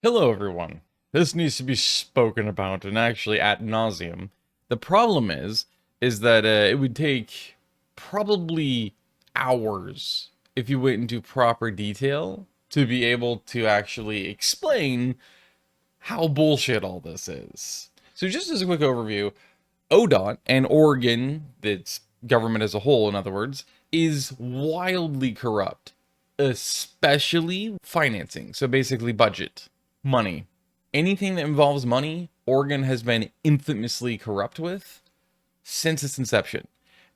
Hello, everyone. This needs to be spoken about, and actually ad nauseum. The problem is that it would take probably hours if you went into proper detail to be able to actually explain how bullshit all this is. So just as a quick overview, ODOT and Oregon, its government as a whole, in other words, is wildly corrupt, especially financing. So basically, budget, money. Anything that involves money, Oregon has been infamously corrupt with since its inception.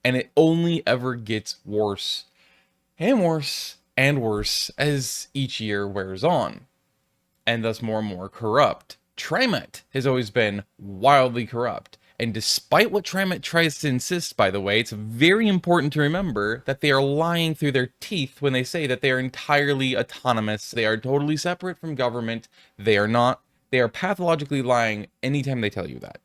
And it only ever gets worse and worse and worse as each year wears on, and thus more and more corrupt. TriMet has always been wildly corrupt. And despite what TriMet tries to insist, by the way, it's very important to remember that they are lying through their teeth when they say that they are entirely autonomous. They are totally separate from government. They are not. They are pathologically lying anytime they tell you that.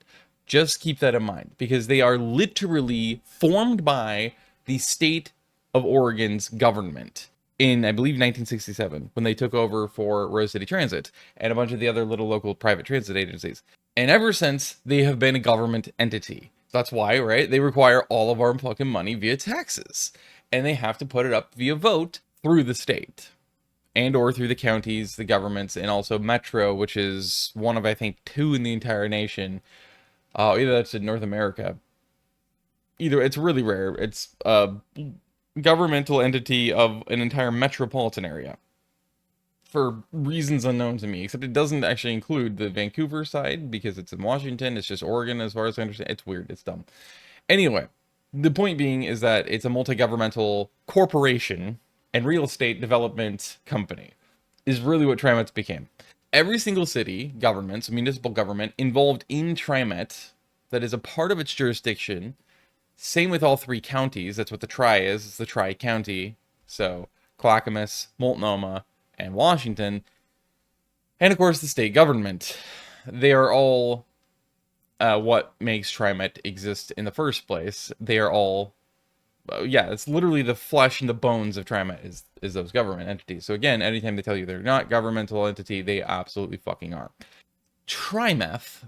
Just keep that in mind, because they are literally formed by the state of Oregon's government in, I believe, 1967, when they took over for Rose City Transit and a bunch of the other little local private transit agencies. And ever since, they have been a government entity. That's why, right? They require all of our fucking money via taxes. And they have to put it up via vote through the state. And or through the counties, the governments, and also Metro, which is one of, I think, two in the entire nation. Either that's in North America. Either, it's really rare. It's governmental entity of an entire metropolitan area for reasons unknown to me, except it doesn't actually include the Vancouver side because it's in Washington. It's just Oregon as far as I understand. It's weird. It's dumb. Anyway, the point being is that it's a multi-governmental corporation and real estate development company is really what TriMet became. Every single city government, so municipal government involved in TriMet that is a part of its jurisdiction. Same with all three counties. That's what the Tri is. It's the Tri-County. So Clackamas, Multnomah, and Washington. And of course, the state government. They are all what makes TriMet exist in the first place. They are all, yeah, it's literally the flesh and the bones of TriMet is those government entities. So again, anytime they tell you they're not governmental entity, they absolutely fucking are. TriMet,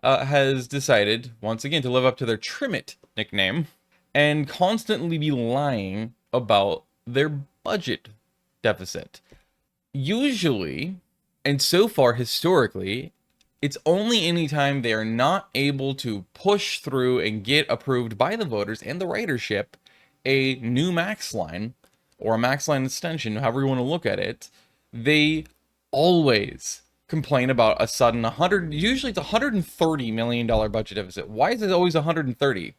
has decided, once again, to live up to their TriMet nickname and constantly be lying about their budget deficit. Usually, and so far historically, it's only anytime they are not able to push through and get approved by the voters and the ridership a new max line or a max line extension, however you want to look at it, they always complain about a sudden usually it's $130 million budget deficit. Why is it always 130?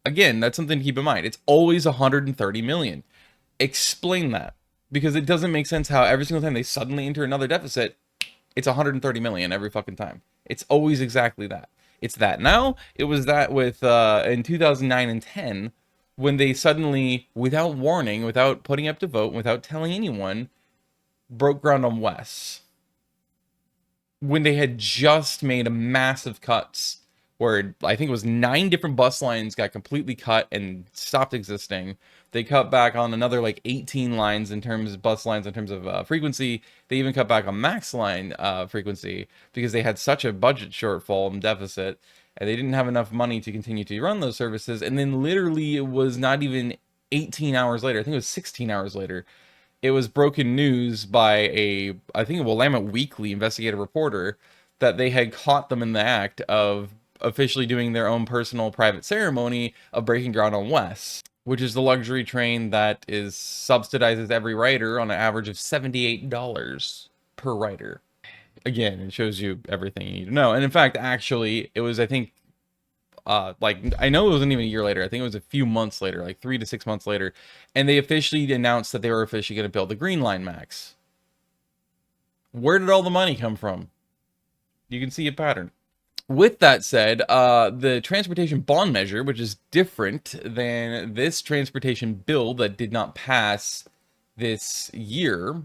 Again, that's something to keep in mind. It's always 130 million. Explain that, because it doesn't make sense how every single time they suddenly enter another deficit, it's 130 million every fucking time. It's always exactly that. It's that now. It was that with in 2009 and 10 when they suddenly, without warning, without putting up to vote, without telling anyone, broke ground on Wes. When they had just made a massive cuts where I think it was 9 different bus lines got completely cut and stopped existing. They cut back on another like 18 lines in terms of bus lines in terms of frequency. They even cut back on max line frequency because they had such a budget shortfall and deficit, and they didn't have enough money to continue to run those services. And then literally it was not even 18 hours later, I think it was 16 hours later, it was broken news by I think a Willamette Weekly investigative reporter that they had caught them in the act of officially doing their own personal private ceremony of breaking ground on Wes, which is the luxury train that subsidizes every rider on an average of $78 per rider. Again, it shows you everything you need to know. And in fact, actually, it was, I think, like, I know it wasn't even a year later. I think it was a few months later, like 3 to 6 months later. And they officially announced that they were officially going to build the Green Line Max. Where did all the money come from? You can see a pattern. With that said, the transportation bond measure, which is different than this transportation bill that did not pass this year,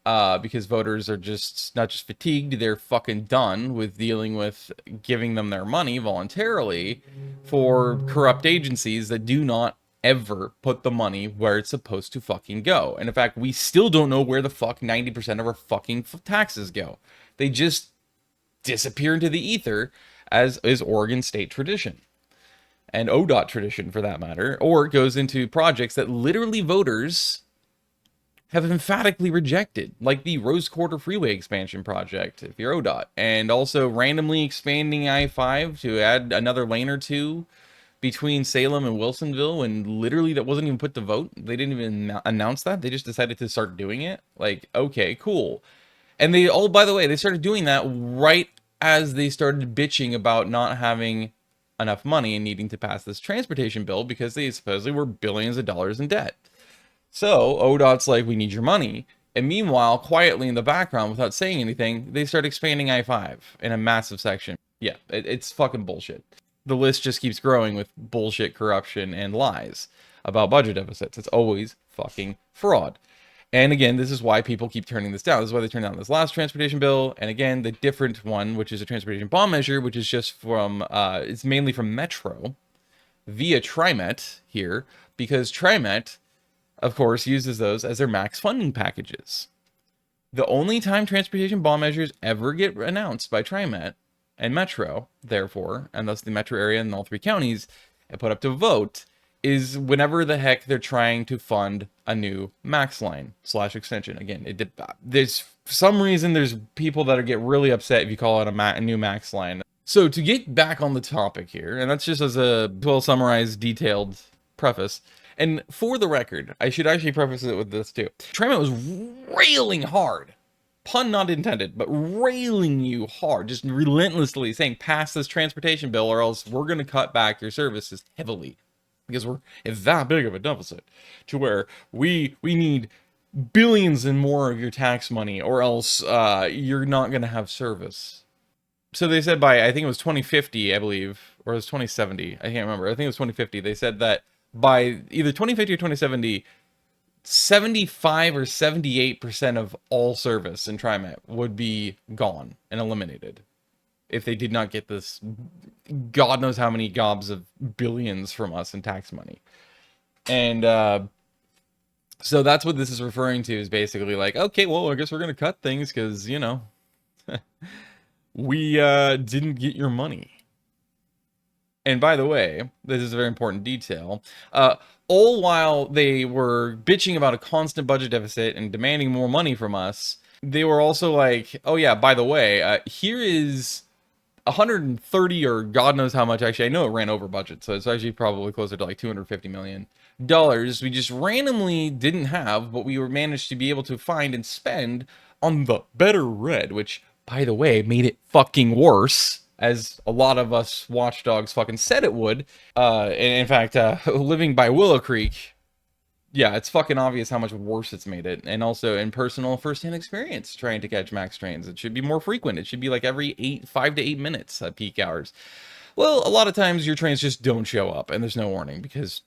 because voters are just not just fatigued, they're fucking done with dealing with giving them their money voluntarily for corrupt agencies that do not ever put the money where it's supposed to fucking go. And in fact, we still don't know where the fuck 90% of our fucking taxes go. They just disappear into the ether, as is Oregon state tradition. And ODOT tradition, for that matter. Or it goes into projects that literally voters have emphatically rejected, like the Rose Quarter Freeway expansion project, if you're ODOT, and also randomly expanding I-5 to add another lane or two between Salem and Wilsonville, when literally that wasn't even put to vote. They didn't even announce that. They just decided to start doing it. Like, okay, cool. And they all, by the way, they started doing that right as they started bitching about not having enough money and needing to pass this transportation bill because they supposedly were billions of dollars in debt. So ODOT's like, we need your money. And meanwhile, quietly in the background, without saying anything, they start expanding I-5 in a massive section. Yeah, it's fucking bullshit. The list just keeps growing with bullshit, corruption, and lies about budget deficits. It's always fucking fraud. And again, this is why people keep turning this down. This is why they turned down this last transportation bill. And again, the different one, which is a transportation bond measure, which is just from, it's mainly from Metro via TriMet here, because TriMet, of course, uses those as their max funding packages. The only time transportation bond measures ever get announced by TriMet and Metro, therefore, and thus the metro area and all three counties, and put up to vote, is whenever the heck they're trying to fund a new max line / extension. Again, there's for some reason there's people that get really upset if you call it a new max line. So to get back on the topic here, and that's just as a well summarized, detailed preface. And for the record, I should actually preface it with this too. TriMet was railing hard, pun not intended, but railing you hard, just relentlessly saying, pass this transportation bill or else we're going to cut back your services heavily. Because it's that big of a deficit to where we need billions and more of your tax money or else you're not going to have service. So they said by, I think it was 2050, I believe, or it was 2070. I can't remember. I think it was 2050. They said that by either 2050 or 2070, 75 or 78% of all service in TriMet would be gone and eliminated if they did not get this God knows how many gobs of billions from us in tax money. And so that's what this is referring to, is basically like, okay, well, I guess we're going to cut things because, you know, we didn't get your money. And by the way, this is a very important detail. All while they were bitching about a constant budget deficit and demanding more money from us, they were also like, oh yeah, by the way, here is 130 or God knows how much. Actually, I know it ran over budget, so it's actually probably closer to like $250 million. We just randomly didn't have, but we were managed to be able to find and spend on the better red, which, by the way, made it fucking worse, as a lot of us watchdogs fucking said it would. And in fact, living by Willow Creek, yeah, it's fucking obvious how much worse it's made it. And also in personal first-hand experience trying to catch max trains. It should be more frequent. It should be like every 5 to 8 minutes at peak hours. Well, a lot of times your trains just don't show up and there's no warning because,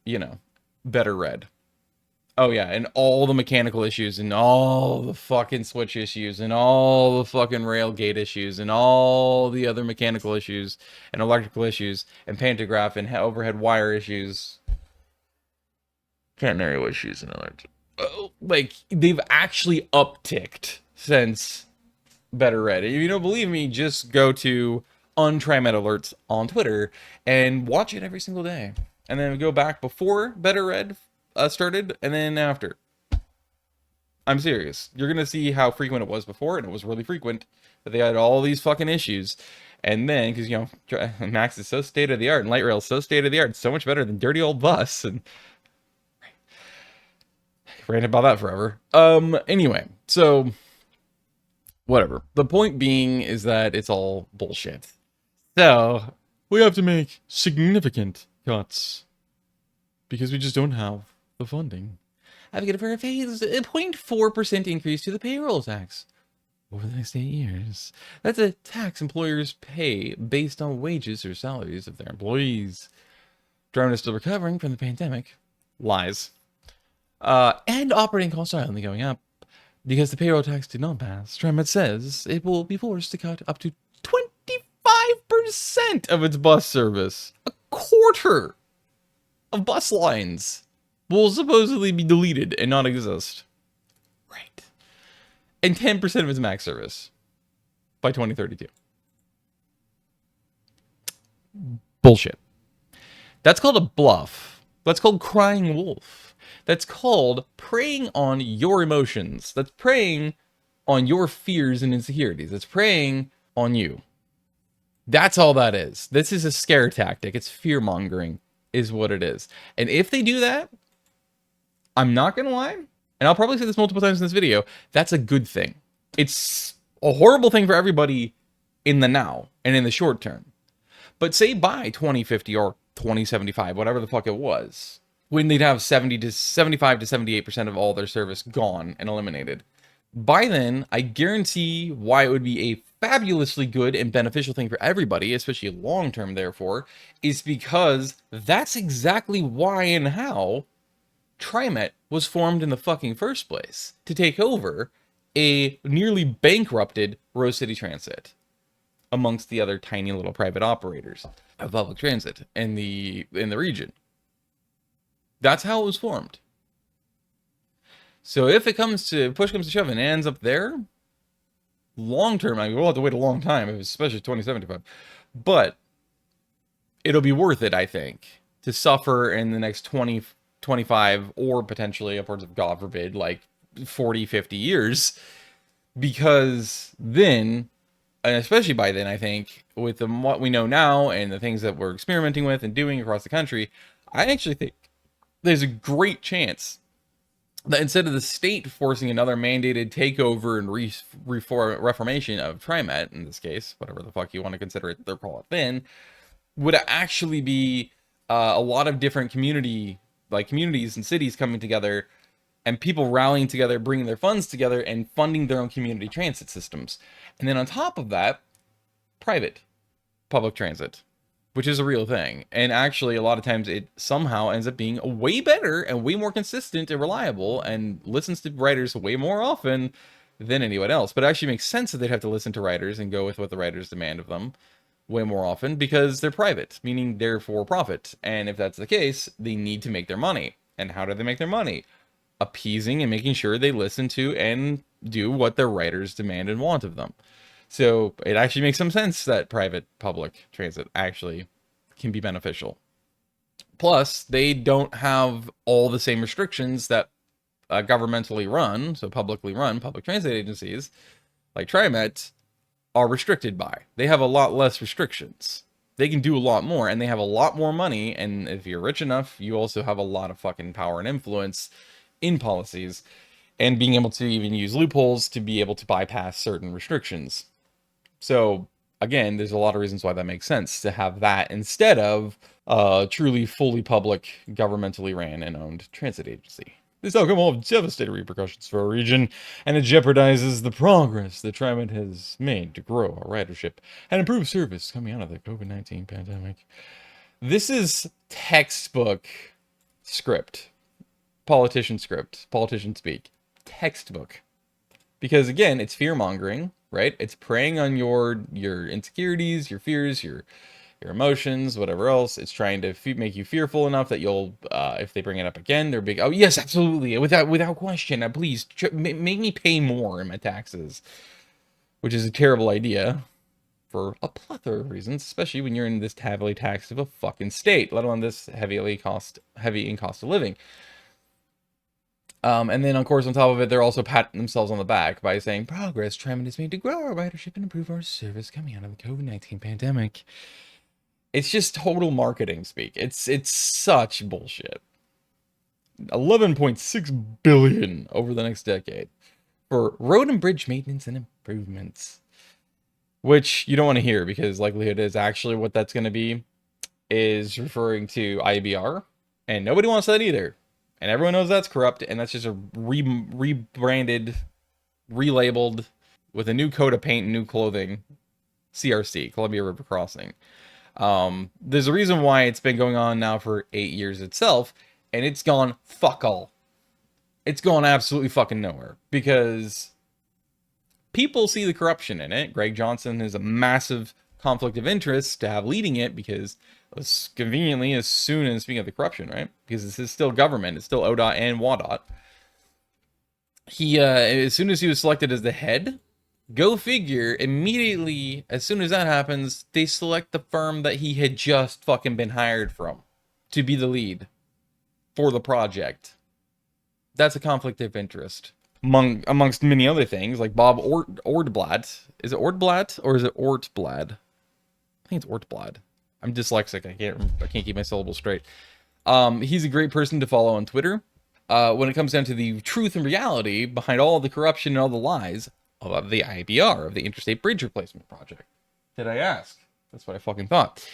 you know, better red. Oh yeah, and all the mechanical issues and all the fucking switch issues and all the fucking rail gate issues and all the other mechanical issues and electrical issues and pantograph and overhead wire issues. Catenary issues and other. Like, they've actually upticked since Better Red. If you don't believe me, just go to TriMet Alerts on Twitter and watch it every single day. And then go back before Better Red started and then after. I'm serious. You're going to see how frequent it was before, and it was really frequent. But they had all these fucking issues. And then, because, you know, Max is so state-of-the-art and light rail is so state-of-the-art, so much better than dirty old bus. And rant about that forever. Anyway, so whatever. The point being is that it's all bullshit. So we have to make significant cuts because we just don't have the funding. Advocate for a phased 0.4% increase to the payroll tax over the next 8 years. That's a tax employers pay based on wages or salaries of their employees. Driving is still recovering from the pandemic. Lies. And operating costs are only going up because the payroll tax did not pass. TriMet says it will be forced to cut up to 25% of its bus service. A quarter. of bus lines will supposedly be deleted and not exist. Right. And 10% of its max service by 2032. Bullshit. That's called a bluff. That's called crying wolf. That's called preying on your emotions. That's preying on your fears and insecurities. It's preying on you. That's all that is. This is a scare tactic. It's fear-mongering is what it is. And if they do that, I'm not going to lie, and I'll probably say this multiple times in this video, that's a good thing. It's a horrible thing for everybody in the now and in the short term. But say by 2050 or 2075, whatever the fuck it was, when they'd have 75 to 78% of all their service gone and eliminated. By then, I guarantee why it would be a fabulously good and beneficial thing for everybody, especially long-term, therefore, is because that's exactly why and how TriMet was formed in the fucking first place, to take over a nearly bankrupted Rose City Transit amongst the other tiny little private operators of public transit in the region. That's how it was formed. So if it comes to push comes to shove and it ends up there, long term, I mean, we'll have to wait a long time, especially 2075. But it'll be worth it, I think, to suffer in the next 20, 25, or potentially upwards of, God forbid, like 40, 50 years. Because then, and especially by then, I think, with what we know now and the things that we're experimenting with and doing across the country, I actually think there's a great chance that instead of the state forcing another mandated takeover and reformation of TriMet, in this case, whatever the fuck you want to consider it, they'll call it then, would actually be a lot of different communities and cities coming together and people rallying together, bringing their funds together and funding their own community transit systems. And then on top of that, private public transit, which is a real thing. And actually, a lot of times it somehow ends up being way better and way more consistent and reliable and listens to writers way more often than anyone else. But it actually makes sense that they'd have to listen to writers and go with what the writers demand of them way more often because they're private, meaning they're for profit. And if that's the case, they need to make their money. And how do they make their money? Appeasing and making sure they listen to and do what their writers demand and want of them. So it actually makes some sense that private public transit actually can be beneficial. Plus, they don't have all the same restrictions that governmentally run, so publicly run public transit agencies like TriMet are restricted by. They have a lot less restrictions. They can do a lot more, and they have a lot more money, and if you're rich enough, you also have a lot of fucking power and influence in policies, and being able to even use loopholes to be able to bypass certain restrictions. So, again, there's a lot of reasons why that makes sense to have that instead of a truly fully public, governmentally ran and owned transit agency. This outcome will have devastating repercussions for our region, and it jeopardizes the progress that TriMet has made to grow our ridership and improve service coming out of the COVID-19 pandemic. This is textbook script. Politician script. Politician speak. Textbook. Because, again, it's fear-mongering, right? It's preying on your insecurities, your fears, your emotions, whatever else. It's trying to make you fearful enough that you'll, if they bring it up again, they're big, oh, yes, absolutely, without question, please, make me pay more in my taxes. Which is a terrible idea for a plethora of reasons, especially when you're in this heavily taxed of a fucking state, let alone this heavy in cost of living. And then, of course, on top of it, they're also patting themselves on the back by saying, progress TriMet has made to grow our ridership and improve our service coming out of the COVID-19 pandemic. It's just total marketing speak. It's such bullshit. 11.6 billion over the next decade for road and bridge maintenance and improvements. Which you don't want to hear because likelihood is actually what that's going to be is referring to IBR. And nobody wants that either. And everyone knows that's corrupt, and that's just a rebranded, relabeled, with a new coat of paint and new clothing, CRC, Columbia River Crossing. There's a reason why it's been going on now for 8 years itself, and it's gone fuck all. It's gone absolutely fucking nowhere, because people see the corruption in it. Greg Johnson is a massive conflict of interest to have leading it, because conveniently, as soon as, speaking of the corruption, right? Because this is still government, it's still ODOT and WADOT. He, as soon as he was selected as the head, go figure, immediately, as soon as that happens, they select the firm that he had just fucking been hired from to be the lead for the project. That's a conflict of interest. Amongst many other things, like Bob Ordblad. Is it Ordblad or is it Ortblad? I think it's Ortblad. I'm dyslexic. I can't keep my syllables straight. He's a great person to follow on Twitter. When it comes down to the truth and reality behind all the corruption and all the lies of the IBR, of the Interstate Bridge Replacement Project. Did I ask? That's what I fucking thought.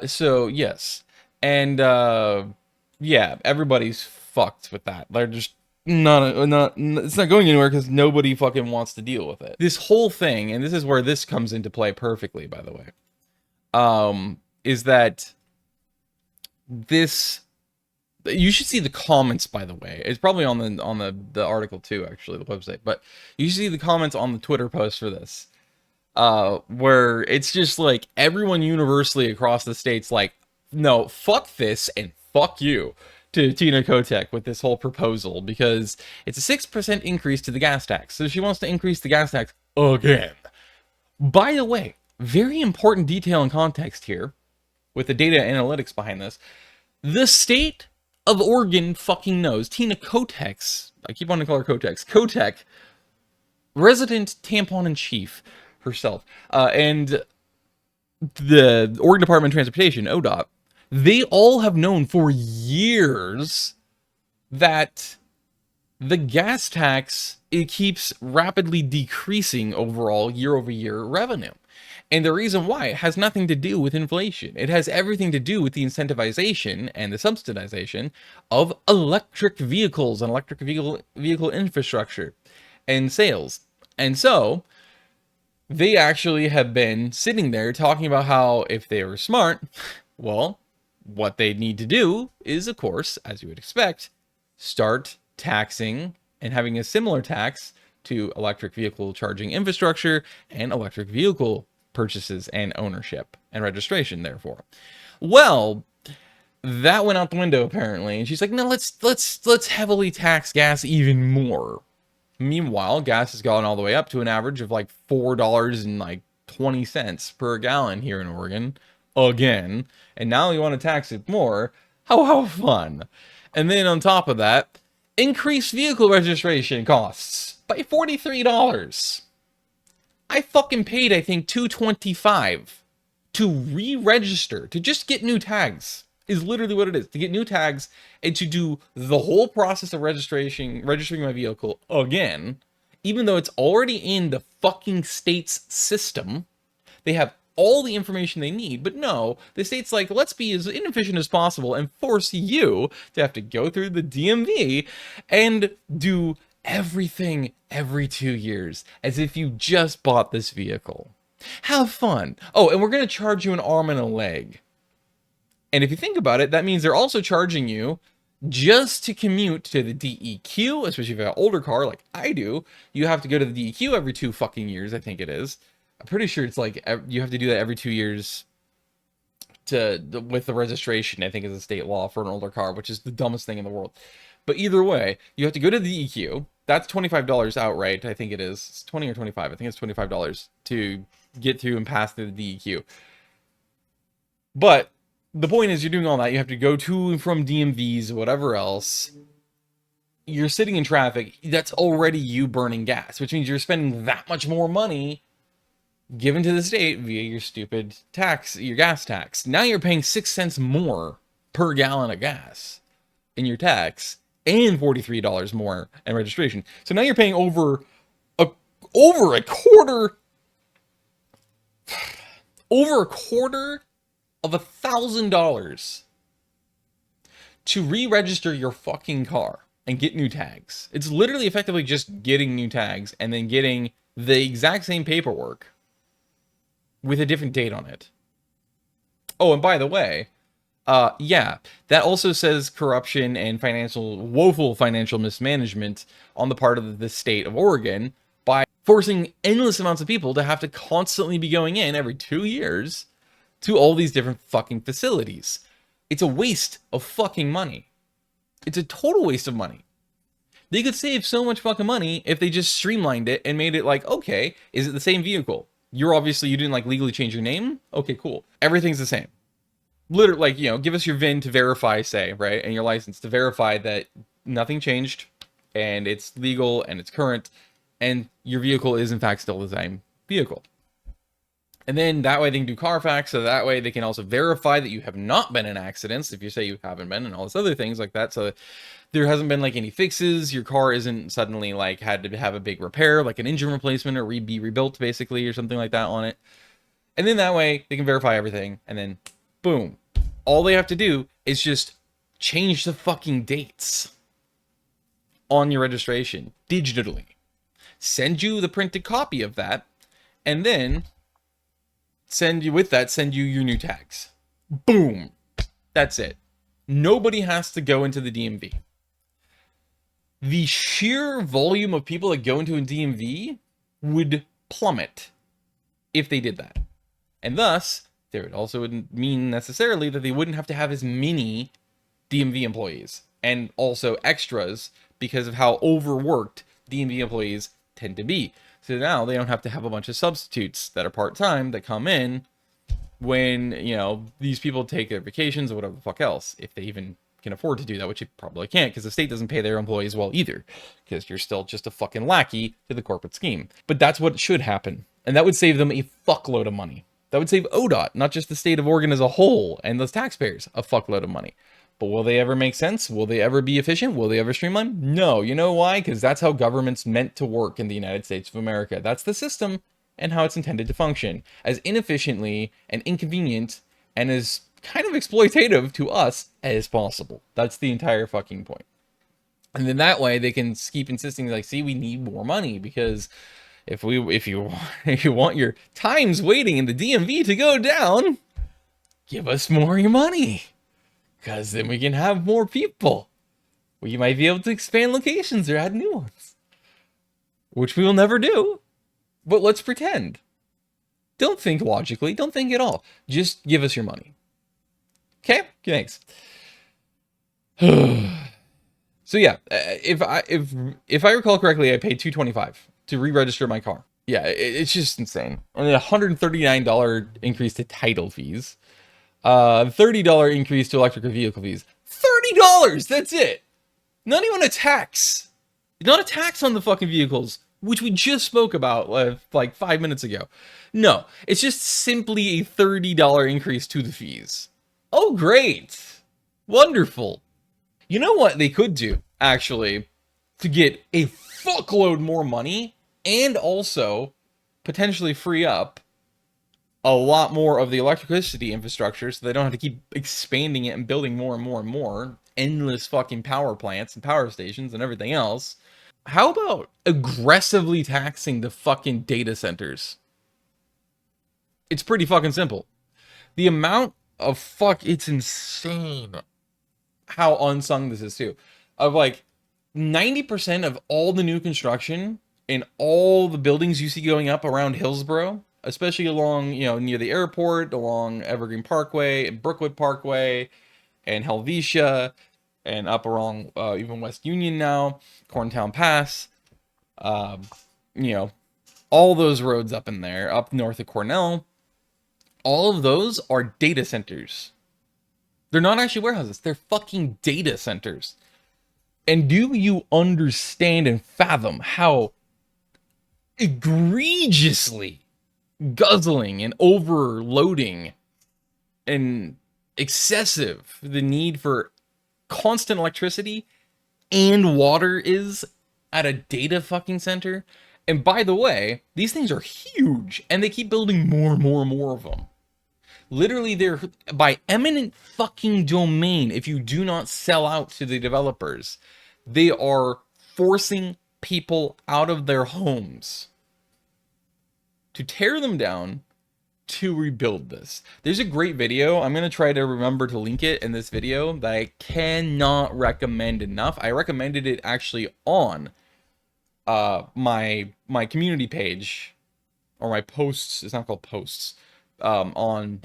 So yes, and yeah, everybody's fucked with that. They're just it's not going anywhere because nobody fucking wants to deal with it. This whole thing, and this is where this comes into play perfectly, by the way, is that this, you should see the comments, by the way. It's probably on the article too, actually, the website, but you should see the comments on the Twitter post for this, where it's just like everyone universally across the states like, no, fuck this and fuck you to Tina Kotek with this whole proposal, because it's a 6% increase to the gas tax. So she wants to increase the gas tax again. By the way, very important detail and context here with the data analytics behind this. The state of Oregon fucking knows. Tina Kotek's, I keep wanting to call her Kotek, resident tampon-in-chief herself, and the Oregon Department of Transportation, ODOT, they all have known for years that the gas tax, it keeps rapidly decreasing overall year-over-year revenue. And the reason why, it has nothing to do with inflation. It has everything to do with the incentivization and the subsidization of electric vehicles and electric vehicle infrastructure and sales. And so they actually have been sitting there talking about how if they were smart, well, what they need to do is, of course, as you would expect, start taxing and having a similar tax to electric vehicle charging infrastructure and electric vehicle purchases and ownership and registration, therefore. Well, that went out the window apparently, and she's like, no, let's heavily tax gas even more. Meanwhile, gas has gone all the way up to an average of like $4.20 per gallon here in Oregon again, and now you want to tax it more. How fun. And then on top of that, increase vehicle registration costs by $43. I fucking paid, I think, $225 to re-register, to just get new tags, is literally what it is. To get new tags and to do the whole process of registering my vehicle again, even though it's already in the fucking state's system. They have all the information they need, but no, the state's like, let's be as inefficient as possible and force you to have to go through the DMV and do everything every 2 years, as if you just bought this vehicle. Have fun. Oh, and we're going to charge you an arm and a leg. And if you think about it, that means they're also charging you just to commute to the DEQ, especially if you have an older car like I do. You have to go to the DEQ every 2 fucking years, I think it is. I'm pretty sure it's like you have to do that every 2 years with the registration, I think is a state law for an older car, which is the dumbest thing in the world. But either way, you have to go to the DEQ. That's $25 outright, I think it is. It's 20 or 25. I think it's $25 to get through and pass through the DEQ. But the point is, you're doing all that. You have to go to and from DMVs, whatever else. You're sitting in traffic. That's already you burning gas, which means you're spending that much more money given to the state via your stupid tax, your gas tax. Now you're paying 6 cents more per gallon of gas in your tax, and $43 more in registration. So now you're paying over a quarter of $1,000 to re-register your fucking car and get new tags. It's literally effectively just getting new tags and then getting the exact same paperwork with a different date on it. Oh, and by the way, yeah, that also says corruption and woeful financial mismanagement on the part of the state of Oregon by forcing endless amounts of people to have to constantly be going in every 2 years to all these different fucking facilities. It's a waste of fucking money. It's a total waste of money. They could save so much fucking money if they just streamlined it and made it like, okay, is it the same vehicle? You didn't like legally change your name? Okay, cool. Everything's the same. Literally, like, give us your VIN to verify, say, right? And your license to verify that nothing changed and it's legal and it's current and your vehicle is in fact still the same vehicle. And then that way they can do Carfax, so that way they can also verify that you have not been in accidents if you say you haven't been, and all this other things like that. So there hasn't been like any fixes. Your car isn't suddenly like had to have a big repair, like an engine replacement or be rebuilt basically or something like that on it. And then that way they can verify everything, and then boom. All they have to do is just change the fucking dates on your registration digitally. Send you the printed copy of that, and then send you your new tags. Boom. That's it. Nobody has to go into the DMV. The sheer volume of people that go into a DMV would plummet if they did that. And thus, there would also wouldn't mean necessarily that they wouldn't have to have as many DMV employees and also extras because of how overworked DMV employees tend to be. So now they don't have to have a bunch of substitutes that are part-time that come in when, these people take their vacations or whatever the fuck else, if they even can afford to do that, which you probably can't because the state doesn't pay their employees well either, because you're still just a fucking lackey to the corporate scheme. But that's what should happen. And that would save them a fuckload of money. That would save ODOT, not just the state of Oregon as a whole, and those taxpayers, a fuckload of money. But will they ever make sense? Will they ever be efficient? Will they ever streamline? No. You know why? Because that's how government's meant to work in the United States of America. That's the system and how it's intended to function. As inefficiently and inconvenient and as kind of exploitative to us as possible. That's the entire fucking point. And then that way they can keep insisting, like, see, we need more money because if you want your times waiting in the DMV to go down, give us more of your money. Because then we can have more people. We might be able to expand locations or add new ones. Which we will never do. But let's pretend. Don't think logically. Don't think at all. Just give us your money. Okay? Thanks. So yeah, if I recall correctly, I paid $225 to re-register my car. Yeah, it's just insane. And a $139 increase to title fees. $30 increase to electric vehicle fees. $30! That's it! Not even a tax. Not a tax on the fucking vehicles, which we just spoke about like 5 minutes ago. No, it's just simply a $30 increase to the fees. Oh, great. Wonderful. You know what they could do, actually, to get a fuckload more money and also potentially free up a lot more of the electricity infrastructure so they don't have to keep expanding it and building more and more and more endless fucking power plants and power stations and everything else. How about aggressively taxing the fucking data centers? It's pretty fucking simple. The amount of it's insane how unsung this is too. Of like 90% of all the new construction in all the buildings you see going up around Hillsborough, especially along, near the airport, along Evergreen Parkway and Brookwood Parkway and Helvetia and up along even West Union now, Corntown Pass, all those roads up in there, up north of Cornell, all of those are data centers. They're not actually warehouses. They're fucking data centers. And do you understand and fathom how egregiously guzzling and overloading and excessive the need for constant electricity and water is at a data fucking center? And by the way, these things are huge and they keep building more and more and more of them. Literally, they're by eminent fucking domain. If you do not sell out to the developers, they are forcing people out of their homes to tear them down to rebuild this. There's a great video. I'm going to try to remember to link it in this video that I cannot recommend enough. I recommended it actually on my community page or my posts. It's not called posts. On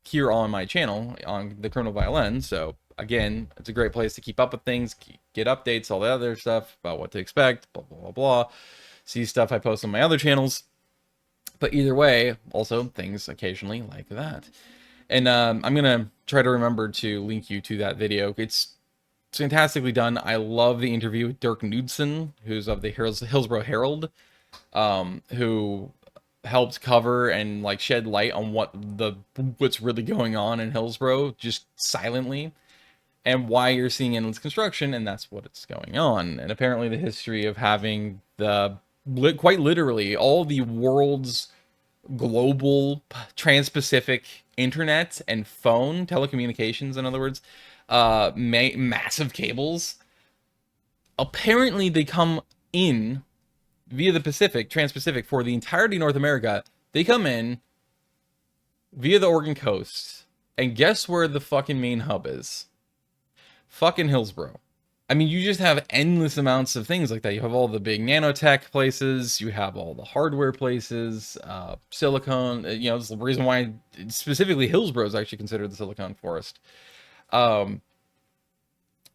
here on my channel on the Criminal Violin. So again, it's a great place to keep up with things, get updates, all the other stuff about what to expect, blah, blah, blah, blah. See stuff I post on my other channels. But either way, also things occasionally like that. And I'm going to try to remember to link you to that video. It's fantastically done. I love the interview with Dirk Knudsen, who's of the Hillsborough Herald, who helped cover and like shed light on what's really going on in Hillsborough, just silently, and why you're seeing endless construction, and that's what's going on. And apparently the history of having quite literally all the world's global trans-Pacific internet and phone telecommunications, in other words, massive cables, apparently they come in via the Pacific, trans-Pacific, for the entirety of North America. They come in via the Oregon coast, and guess where the fucking main hub is? Fucking Hillsborough. I mean, you just have endless amounts of things like that. You have all the big nanotech places, you have all the hardware places, silicone, you know, it's the reason why specifically Hillsborough is actually considered the Silicon Forest. And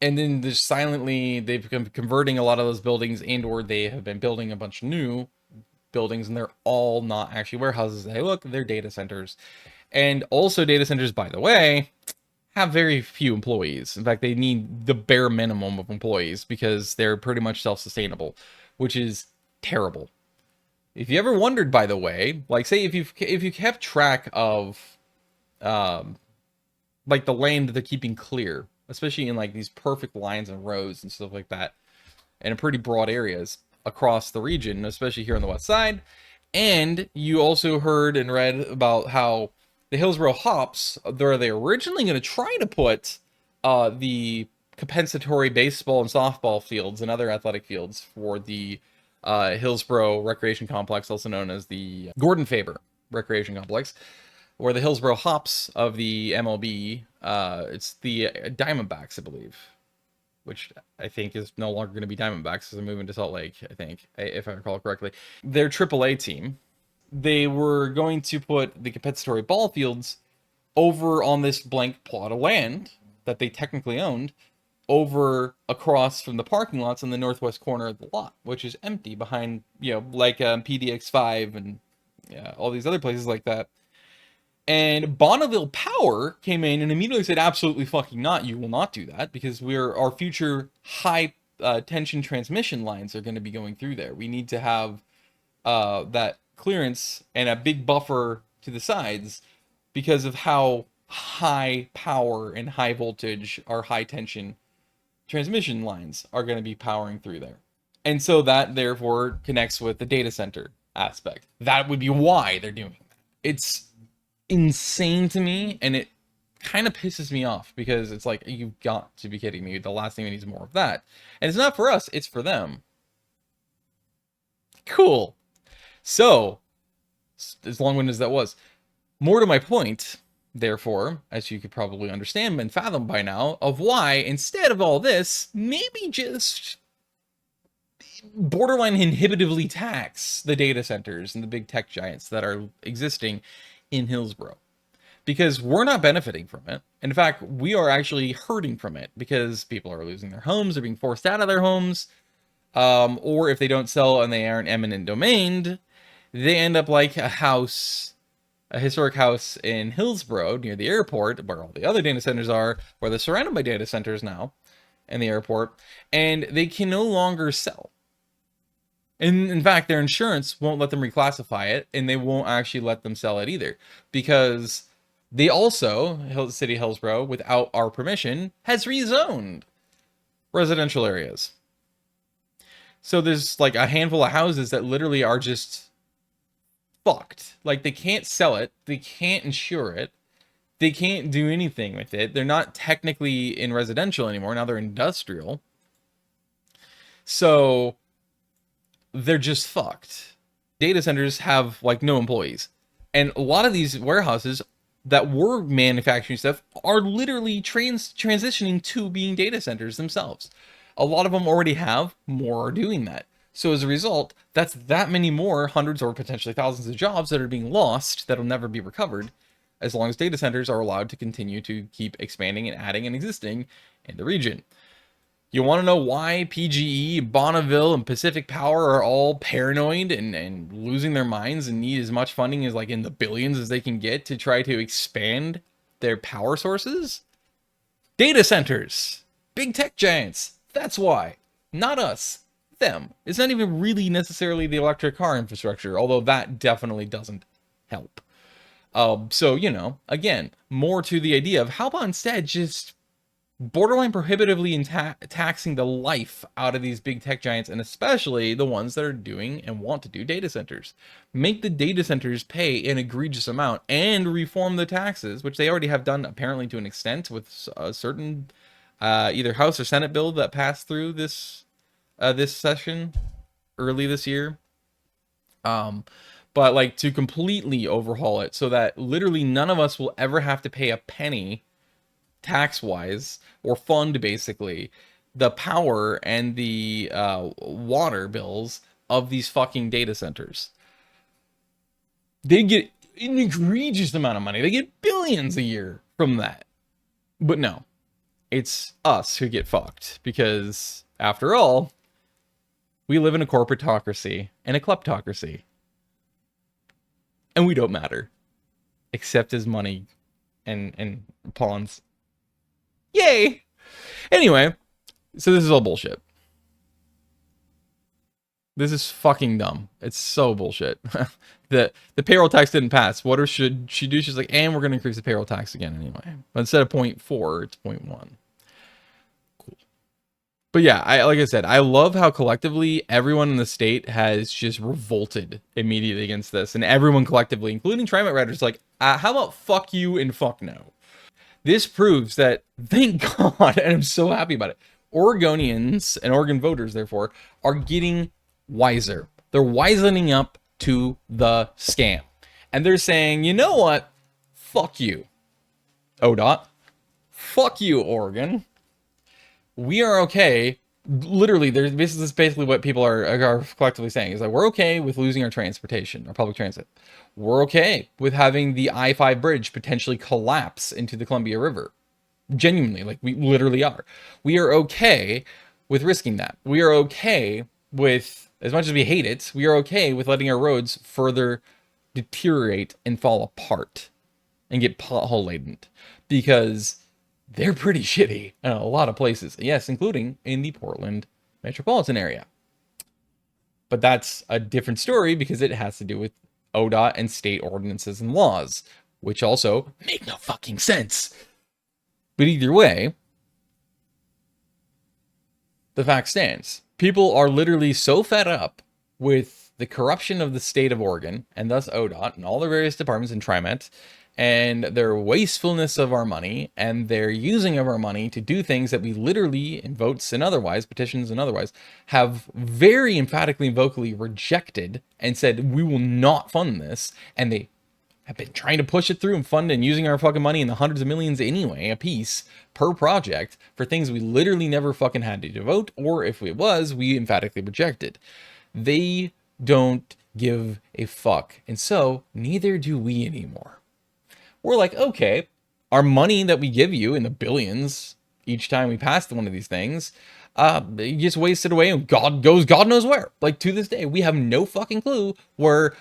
then just silently, they've been converting a lot of those buildings, and or they have been building a bunch of new buildings, and they're all not actually warehouses. Hey, look, they're data centers. And also data centers, by the way, have very few employees. In fact, they need the bare minimum of employees because they're pretty much self-sustainable, which is terrible. If you ever wondered, by the way, like say if you kept track of like the land that they're keeping clear, especially in like these perfect lines and rows and stuff like that, and in pretty broad areas across the region, especially here on the west side. And you also heard and read about how the Hillsborough Hops, they originally going to try to put the compensatory baseball and softball fields and other athletic fields for the Hillsborough Recreation Complex, also known as the Gordon Faber Recreation Complex, or the Hillsborough Hops of the MLB. It's the Diamondbacks, I believe, which I think is no longer going to be Diamondbacks because they're moving to Salt Lake, I think, if I recall correctly. Their AAA team, they were going to put the compensatory ball fields over on this blank plot of land that they technically owned, over across from the parking lots in the northwest corner of the lot, which is empty behind, you know, like PDX5 and all these other places like that. And Bonneville Power came in and immediately said, absolutely fucking not. You will not do that, because our future high tension transmission lines are going to be going through there. We need to have that clearance and a big buffer to the sides because of how high power and high voltage our high tension transmission lines are going to be powering through there. And so that therefore connects with the data center aspect. That would be why they're doing that. It's insane to me, and it kind of pisses me off because it's like, you've got to be kidding me. The last thing we need is more of that. And it's not for us, it's for them. Cool. So, as long-winded as that was, more to my point, therefore, as you could probably understand and fathom by now, of why, instead of all this, maybe just borderline inhibitively tax the data centers and the big tech giants that are existing in Hillsborough. Because we're not benefiting from it. In fact, we are actually hurting from it because people are losing their homes, they're being forced out of their homes, or if they don't sell and they aren't eminent domained, they end up like a historic house in Hillsborough near the airport, where all the other data centers are, where they're surrounded by data centers now, and the airport, and they can no longer sell. And in fact, their insurance won't let them reclassify it, and they won't actually let them sell it either, because they also, City of Hillsborough, without our permission, has rezoned residential areas. So there's like a handful of houses that literally are just fucked. Like, they can't sell it, they can't insure it, they can't do anything with it. They're not technically in residential anymore, now they're industrial. So they're just fucked. Data centers have like no employees, and a lot of these warehouses that were manufacturing stuff are literally transitioning to being data centers themselves. A lot of them already have, more are doing that. So as a result, that's that many more hundreds or potentially thousands of jobs that are being lost that'll never be recovered as long as data centers are allowed to continue to keep expanding and adding and existing in the region. You want to know why PGE, Bonneville, and Pacific Power are all paranoid and losing their minds and need as much funding as like in the billions as they can get to try to expand their power sources? Data centers, big tech giants. That's why. Not us. Them. It's not even really necessarily the electric car infrastructure, although that definitely doesn't help. So, you know, again, more to the idea of how about instead just borderline prohibitively taxing the life out of these big tech giants, and especially the ones that are doing and want to do data centers. Make the data centers pay an egregious amount and reform the taxes, which they already have done apparently to an extent with a certain either House or Senate bill that passed through this session early this year. But like to completely overhaul it so that literally none of us will ever have to pay a penny tax-wise, or fund basically the power and the water bills of these fucking data centers. They get an egregious amount of money. They get billions a year from that. But no, it's us who get fucked, because after all, we live in a corporatocracy and a kleptocracy. And we don't matter, except as money and pawns. Yay! Anyway, so this is all bullshit. This is fucking dumb. It's so bullshit. The payroll tax didn't pass. What should she do? She's like, and we're going to increase the payroll tax again anyway. But instead of 0.4, it's 0.1. Cool. But yeah, like I said, I love how collectively everyone in the state has just revolted immediately against this. And everyone collectively, including TriMet writers, like, how about fuck you and fuck no? This proves that, thank God, and I'm so happy about it, Oregonians and Oregon voters, therefore, are getting wiser. They're wisening up to the scam. And they're saying, you know what? Fuck you, ODOT. Fuck you, Oregon. We are okay. Literally, this is basically what people are collectively saying, is that we're okay with losing our transportation, our public transit. We're okay with having the I-5 bridge potentially collapse into the Columbia River. Genuinely, like we literally are. We are okay with risking that. We are okay with, as much as we hate it, we are okay with letting our roads further deteriorate and fall apart and get pothole laden, because they're pretty shitty in a lot of places. Yes, including in the Portland metropolitan area. But that's a different story because it has to do with ODOT and state ordinances and laws, which also make no fucking sense. But either way, the fact stands. People are literally so fed up with the corruption of the state of Oregon, and thus ODOT and all the various departments in TriMet, and their wastefulness of our money, and their using of our money to do things that we literally, in votes and otherwise, petitions and otherwise, have very emphatically and vocally rejected and said, we will not fund this. And they have been trying to push it through and fund and using our fucking money in the hundreds of millions anyway, a piece per project, for things we literally never fucking had to devote, or if it was, we emphatically rejected. They don't give a fuck. And so, neither do we anymore. We're like, okay, our money that we give you in the billions each time we pass one of these things, you just waste it away and God knows where. Like, to this day, we have no fucking clue where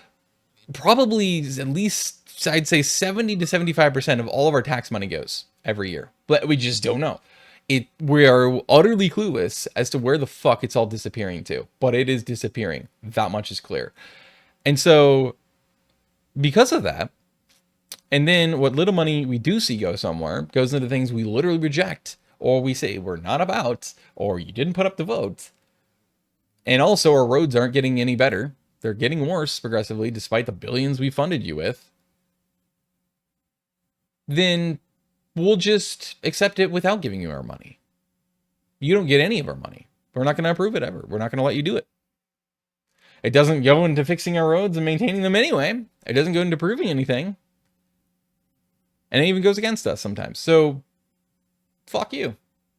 probably at least, I'd say 70 to 75% of all of our tax money goes every year. But we just don't know. We are utterly clueless as to where the fuck it's all disappearing to. But it is disappearing. That much is clear. And so, because of that, and then what little money we do see go somewhere goes into things we literally reject, or we say we're not about, or you didn't put up the vote. And also our roads aren't getting any better. They're getting worse progressively, despite the billions we funded you with. Then we'll just accept it without giving you our money. You don't get any of our money. We're not going to approve it ever. We're not going to let you do it. It doesn't go into fixing our roads and maintaining them anyway. It doesn't go into proving anything. And it even goes against us sometimes. So, fuck you.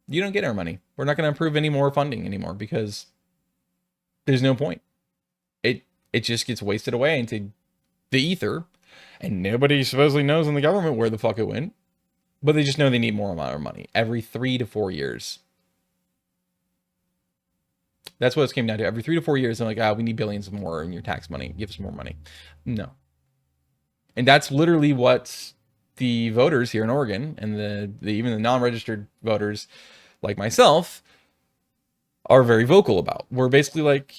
You don't get our money. We're not going to approve any more funding anymore because there's no point. It just gets wasted away into the ether And nobody supposedly knows in the government where the fuck it went. But they just know they need more amount of money every 3 to 4 years. That's what it came down to. Every 3 to 4 years, they're like, we need billions more in your tax money. Give us more money. No. And that's literally what the voters here in Oregon and even the non-registered voters like myself are very vocal about. We're basically like,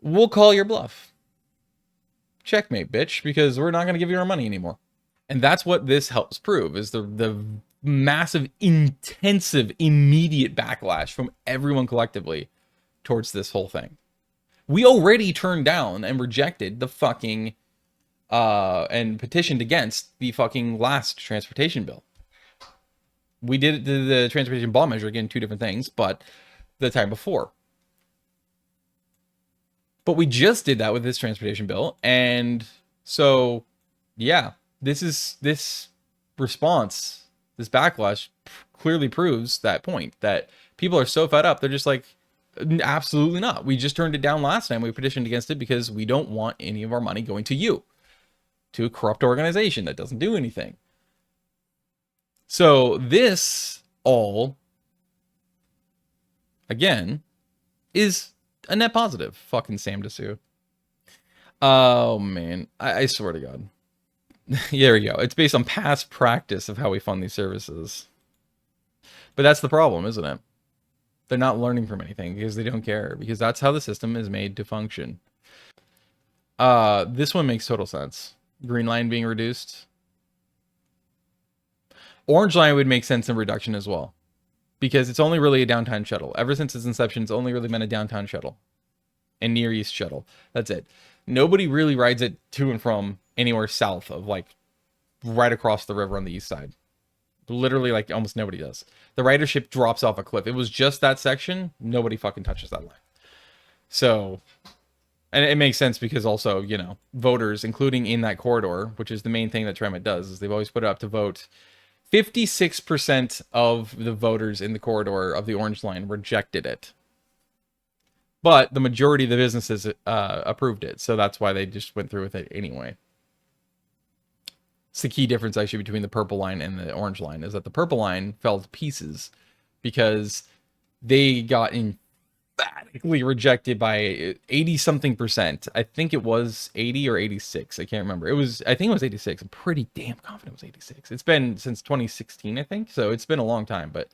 we'll call your bluff. Checkmate, bitch, because we're not going to give you our money anymore. And that's what this helps prove, is the massive, intensive, immediate backlash from everyone collectively towards this whole thing. We already turned down and rejected the fucking, and petitioned against the fucking last transportation bill. We did the transportation bond measure, again, 2 different things, but the time before. But we just did that with this transportation bill. And so, yeah, this response, this backlash clearly proves that point, that people are so fed up. They're just like, absolutely not. We just turned it down last time. We petitioned against it because we don't want any of our money going to you, to a corrupt organization that doesn't do anything. So this all, again, is a net positive. Fucking Sam Dessou. Oh, man. I swear to God. There we go. It's based on past practice of how we fund these services. But that's the problem, isn't it? They're not learning from anything because they don't care. Because that's how the system is made to function. This one makes total sense. Green line being reduced. Orange line would make sense in reduction as well, because it's only really a downtown shuttle. Ever since its inception, it's only really been a downtown shuttle and Near East shuttle. That's it. Nobody really rides it to and from anywhere south of, like, right across the river on the east side. Literally, like, almost nobody does. The ridership drops off a cliff. It was just that section. Nobody fucking touches that line. So, and it makes sense because also, you know, voters, including in that corridor, which is the main thing that TriMet does, is they've always put it up to vote. 56% of the voters in the corridor of the orange line rejected it. But the majority of the businesses approved it. So that's why they just went through with it anyway. It's the key difference, actually, between the purple line and the orange line, is that the purple line fell to pieces because they got emphatically rejected by 80-something%. I think it was 80 or 86. I can't remember. I think it was 86. I'm pretty damn confident it was 86. It's been since 2016, I think. So it's been a long time. But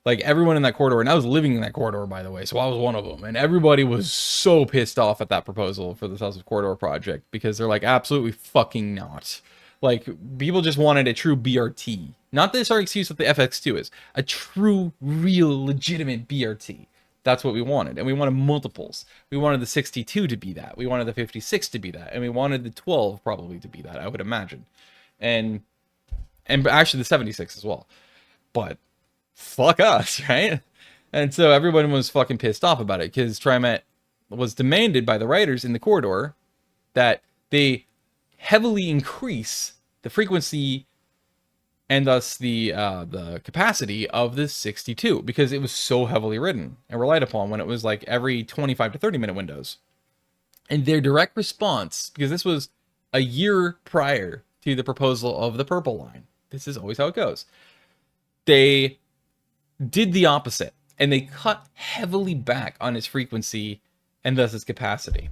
like, everyone in that corridor, and I was living in that corridor, by the way, so I was one of them. And everybody was so pissed off at that proposal for the South Corridor project because they're like, absolutely fucking not. Like, people just wanted a true BRT. Not this our excuse that the FX2 is. A true, real, legitimate BRT. That's what we wanted. And we wanted multiples. We wanted the 62 to be that. We wanted the 56 to be that. And we wanted the 12 probably to be that, I would imagine. And actually the 76 as well. But fuck us, right? And so everyone was fucking pissed off about it because TriMet was demanded by the writers in the corridor that they heavily increase the frequency and thus the capacity of this 62 because it was so heavily ridden and relied upon when it was like every 25 to 30 minute windows. And their direct response, because this was a year prior to the proposal of the purple line, this is always how it goes, they did the opposite and they cut heavily back on its frequency and thus its capacity.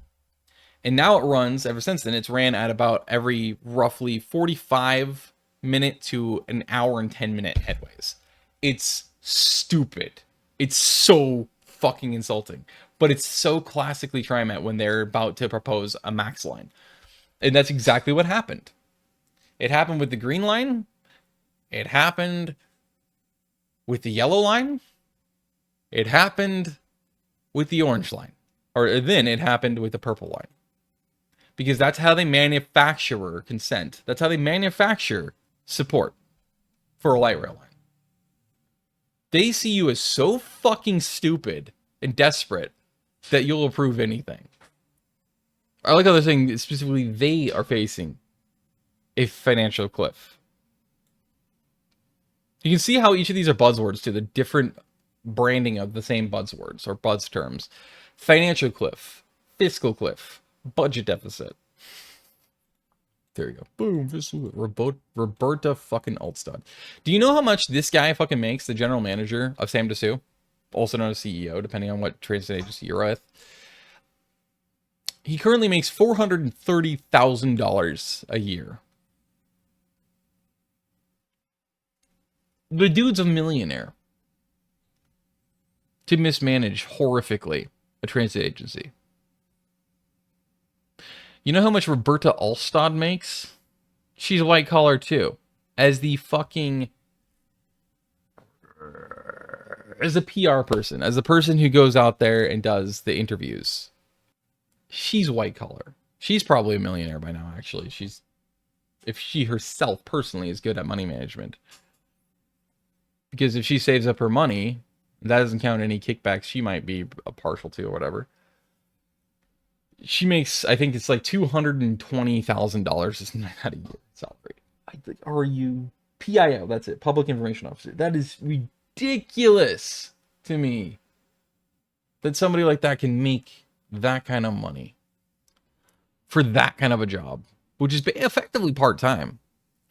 And now it runs, ever since then, it's ran at about every roughly 45 minute to an hour and 10 minute headways. It's stupid. It's so fucking insulting. But it's so classically TriMet when they're about to propose a max line. And that's exactly what happened. It happened with the green line. It happened with the yellow line. It happened with the orange line. Or then it happened with the purple line. Because that's how they manufacture consent. That's how they manufacture support for a light rail line. They see you as so fucking stupid and desperate that you'll approve anything. I like how they're saying specifically they are facing a financial cliff. You can see how each of these are buzzwords to the different branding of the same buzzwords or buzz terms. Financial cliff, fiscal cliff, budget deficit. There you go. Boom. This is Roberta fucking Altstad. Do you know how much this guy fucking makes, the general manager of Sam DeSue? Also known as CEO, depending on what transit agency you're with. He currently makes $430,000 a year. The dude's a millionaire. To mismanage horrifically a transit agency. You know how much Roberta Altstad makes? She's white collar too. As the fucking... As a PR person. As the person who goes out there and does the interviews. She's white collar. She's probably a millionaire by now, actually. If she herself personally is good at money management. Because if she saves up her money, that doesn't count any kickbacks she might be partial to or whatever. She makes, I think it's like $220,000. It's not a year. It's outrageous. Are you PIO? That's it. Public Information Officer. That is ridiculous to me. That somebody like that can make that kind of money for that kind of a job, which is effectively part-time.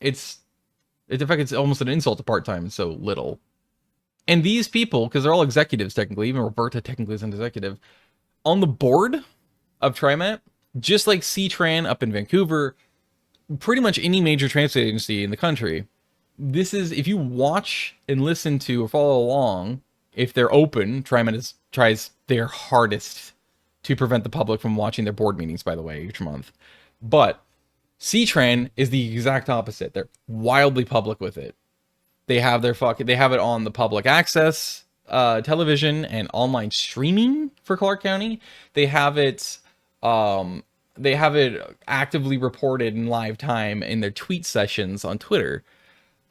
In fact, it's almost an insult to part-time. It's so little. And these people, because they're all executives technically, even Roberta technically is an executive, on the board of TriMet, just like CTRAN up in Vancouver, pretty much any major transit agency in the country, this is, if you watch and listen to or follow along, if they're open, TriMet tries their hardest to prevent the public from watching their board meetings, by the way, each month. But CTRAN is the exact opposite. They're wildly public with it. They have they have it on the public access television and online streaming for Clark County. They have it actively reported in live time in their tweet sessions on Twitter,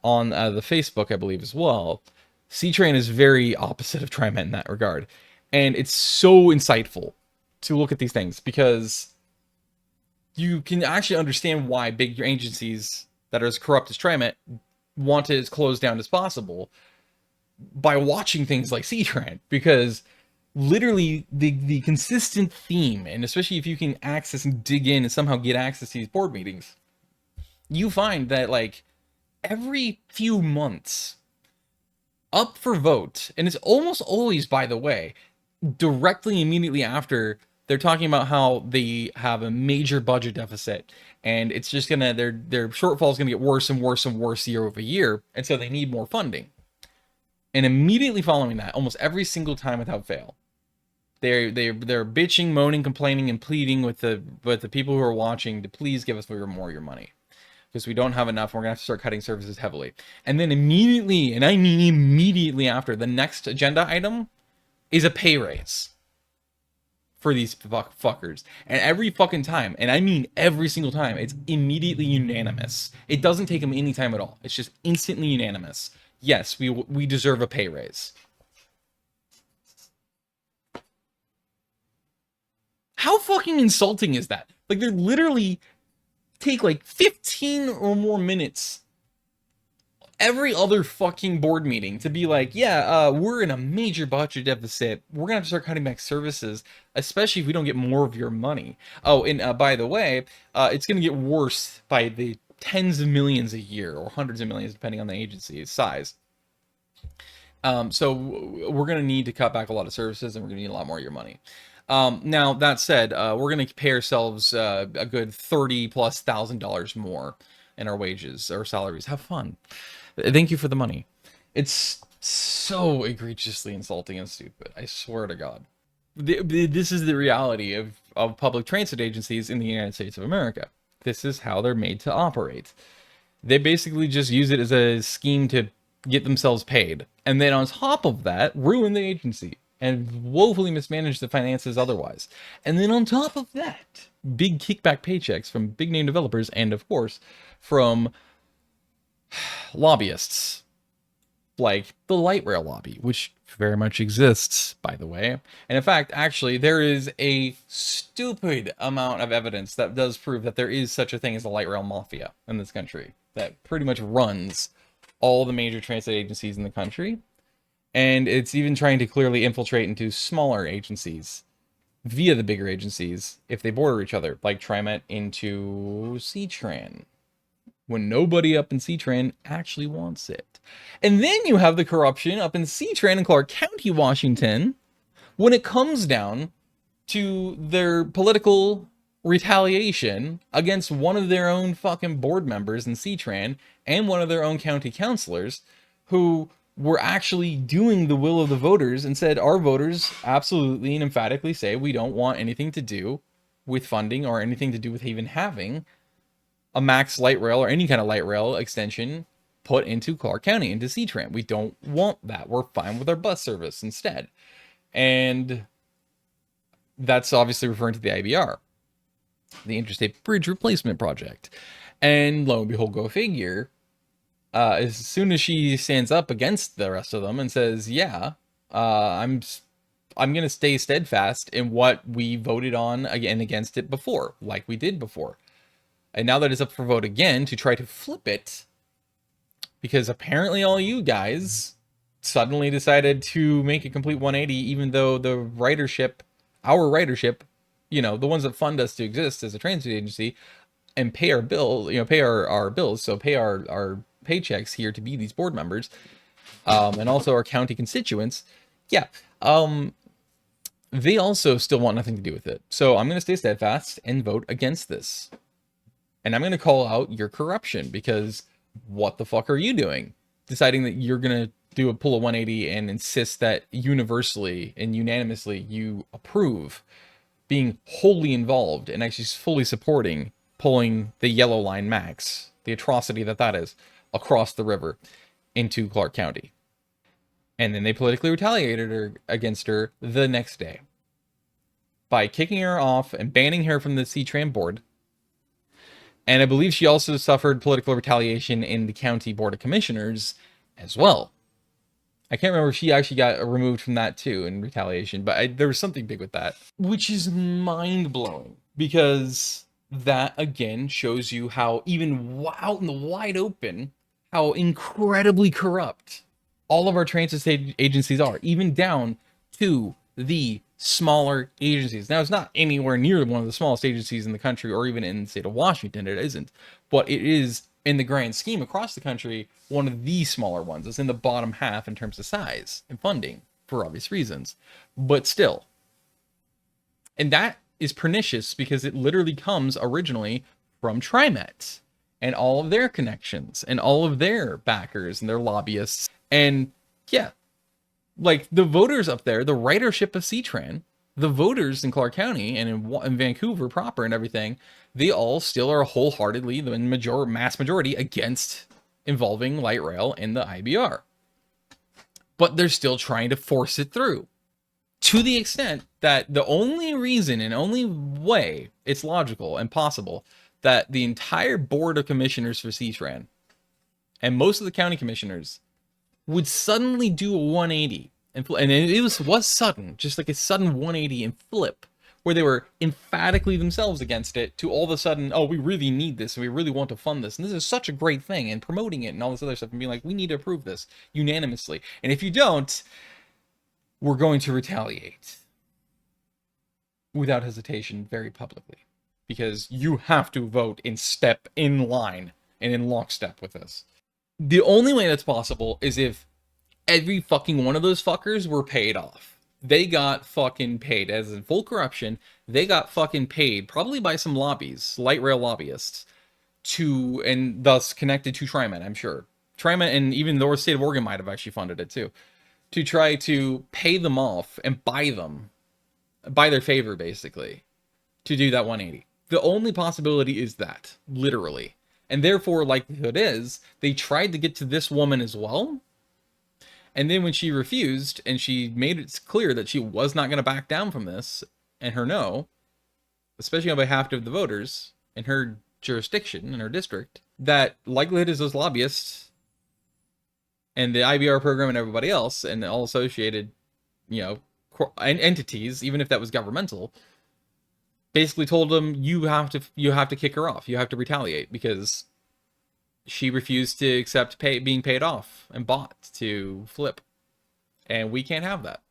on the Facebook, I believe, as well. CTRAN is very opposite of TriMet in that regard. And it's so insightful to look at these things because you can actually understand why big agencies that are as corrupt as TriMet want it as closed down as possible by watching things like CTRAN, because literally the consistent theme, and especially if you can access and dig in and somehow get access to these board meetings, you find that like every few months up for vote, and it's almost always, by the way, directly immediately after they're talking about how they have a major budget deficit and it's just gonna, their shortfall is gonna get worse and worse and worse year over year, and so they need more funding. And immediately following that, almost every single time without fail, they're bitching, moaning, complaining, and pleading with the people who are watching to please give us more of your money, because we don't have enough. We're gonna have to start cutting services heavily. And then immediately, and I mean immediately after, the next agenda item is a pay raise for these fuckers. And every fucking time, and I mean every single time, it's immediately unanimous. It doesn't take them any time at all. It's just instantly unanimous. Yes, we deserve a pay raise. How fucking insulting is that? Like, they literally take like 15 or more minutes every other fucking board meeting to be like, yeah, we're in a major budget deficit. We're gonna have to start cutting back services, especially if we don't get more of your money. Oh, and by the way, it's gonna get worse by the tens of millions a year, or hundreds of millions, depending on the agency's size. So we're gonna need to cut back a lot of services, and we're gonna need a lot more of your money. Now that said, we're gonna pay ourselves a good $30,000+ more in our wages or salaries. Have fun. Thank you for the money. It's so egregiously insulting and stupid. I swear to God. This is the reality of public transit agencies in the United States of America. This is how they're made to operate. They basically just use it as a scheme to get themselves paid. And then on top of that, ruin the agency and woefully mismanage the finances otherwise. And then on top of that, big kickback paychecks from big name developers and, of course, from lobbyists like the light rail lobby, which very much exists, by the way. And in fact, actually, there is a stupid amount of evidence that does prove that there is such a thing as a light rail mafia in this country that pretty much runs all the major transit agencies in the country. And it's even trying to clearly infiltrate into smaller agencies via the bigger agencies if they border each other, like TriMet into CTRAN, when nobody up in CTRAN actually wants it. And then you have the corruption up in CTRAN in Clark County, Washington, when it comes down to their political retaliation against one of their own fucking board members in CTRAN and one of their own county councilors who were actually doing the will of the voters and said our voters absolutely and emphatically say we don't want anything to do with funding or anything to do with even having a max light rail or any kind of light rail extension put into Clark County, into CTRAN. We don't want that. We're fine with our bus service instead. And that's obviously referring to the IBR, the Interstate Bridge Replacement Project. And lo and behold, go figure, as soon as she stands up against the rest of them and says, yeah, I'm going to stay steadfast in what we voted on again against it before, like we did before. And now that it's up for vote again to try to flip it, because apparently all you guys suddenly decided to make a complete 180, even though the ridership, our ridership, you know, the ones that fund us to exist as a transit agency and pay our bill, you know, pay our bills, so pay our paychecks here to be these board members, and also our county constituents, yeah, they also still want nothing to do with it. So I'm going to stay steadfast and vote against this. And I'm going to call out your corruption, because what the fuck are you doing? Deciding that you're going to pull a 180 and insist that universally and unanimously you approve being wholly involved and actually fully supporting pulling the yellow line max, the atrocity that is, across the river into Clark County. And then they politically retaliated against her the next day by kicking her off and banning her from the CTRAN board. And I believe she also suffered political retaliation in the county board of commissioners as well. I can't remember if she actually got removed from that too in retaliation, but there was something big with that, which is mind-blowing, because that again shows you how, even out in the wide open, how incredibly corrupt all of our transit agencies are, even down to the smaller agencies. Now, it's not anywhere near one of the smallest agencies in the country, or even in the state of Washington, it isn't, but it is, in the grand scheme across the country, one of the smaller ones. It's in the bottom half in terms of size and funding, for obvious reasons, but still. And that is pernicious, because it literally comes originally from TriMet and all of their connections and all of their backers and their lobbyists. And yeah, like the voters up there, the ridership of CTRAN, the voters in Clark County and in Vancouver proper and everything, they all still are wholeheartedly, the mass majority, against involving light rail in the IBR. But they're still trying to force it through, to the extent that the only reason and only way it's logical and possible that the entire board of commissioners for CTRAN and most of the county commissioners would suddenly do a 180 and it was sudden, just like a sudden 180 and flip, where they were emphatically themselves against it, to all of a sudden, oh, we really need this and we really want to fund this and this is such a great thing, and promoting it and all this other stuff and being like, we need to approve this unanimously, and if you don't, we're going to retaliate without hesitation, very publicly, because you have to vote in line and in lockstep with this. The only way that's possible is if every fucking one of those fuckers were paid off. They got fucking paid, as in full corruption. They got fucking paid, probably by some lobbies, light rail lobbyists, and thus connected to TriMet, I'm sure. TriMet, and even the state of Oregon might have actually funded it too, to try to pay them off and buy their favor, basically, to do that 180. The only possibility is that, literally. And therefore, likelihood is, they tried to get to this woman as well. And then when she refused, and she made it clear that she was not going to back down from this, and her no, especially on behalf of the voters in her jurisdiction, in her district, that likelihood is those lobbyists and the IBR program and everybody else and all associated, you know, entities, even if that was governmental, basically told them, you have to kick her off. You have to retaliate, because she refused to accept being paid off and bought to flip. And we can't have that.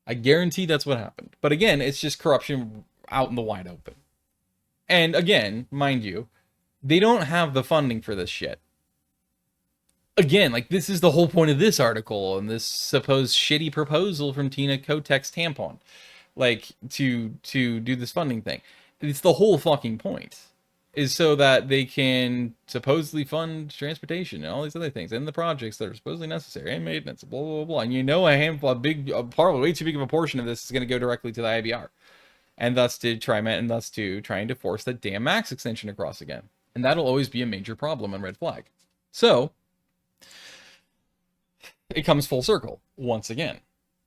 I guarantee that's what happened. But again, it's just corruption out in the wide open. And again, mind you, they don't have the funding for this shit. Again, like, this is the whole point of this article and this supposed shitty proposal from Tina Kotek's tampon, like, to do this funding thing. It's the whole fucking point, is so that they can supposedly fund transportation and all these other things and the projects that are supposedly necessary and maintenance, blah, blah, blah. And you know, way too big of a portion of this is going to go directly to the IBR, and thus to TriMet, and thus to trying to force that damn max extension across again. And that'll always be a major problem and red flag. So it comes full circle once again,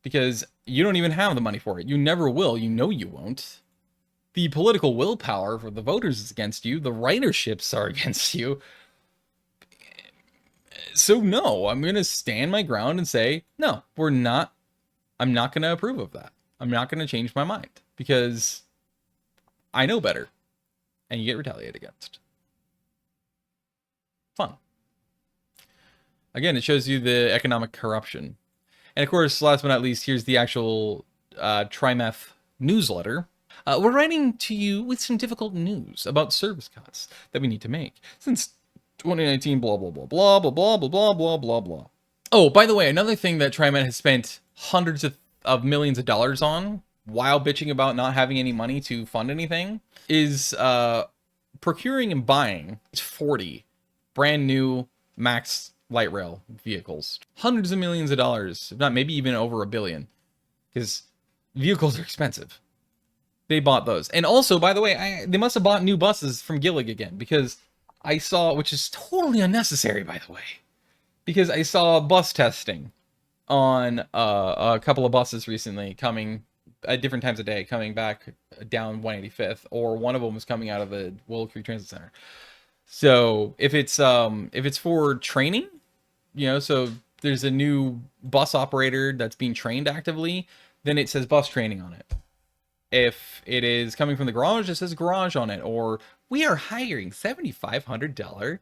because you don't even have the money for it. You never will. You know you won't. The political willpower for the voters is against you. The writerships are against you. So no, I'm going to stand my ground and say, no, I'm not going to approve of that. I'm not going to change my mind, because I know better, and you get retaliated against. Fun. Again, it shows you the economic corruption. And of course, last but not least, here's the actual TriMet newsletter. We're writing to you with some difficult news about service cuts that we need to make since 2019, blah, blah, blah, blah, blah, blah, blah, blah, blah, blah, blah. Oh, by the way, another thing that TriMet has spent hundreds of millions of dollars on while bitching about not having any money to fund anything is procuring and buying 40 brand new max light rail vehicles. Hundreds of millions of dollars, if not maybe even over $1 billion, because vehicles are expensive. They bought those. And also, by the way, they must have bought new buses from Gillig again, because I saw, which is totally unnecessary, by the way, because I saw bus testing on a couple of buses recently coming at different times of day, coming back down 185th, or one of them was coming out of the Willow Creek Transit Center. So if it's for training, you know, so there's a new bus operator that's being trained actively, then it says bus training on it. If it is coming from the garage, it says garage on it. Or we are hiring $7,500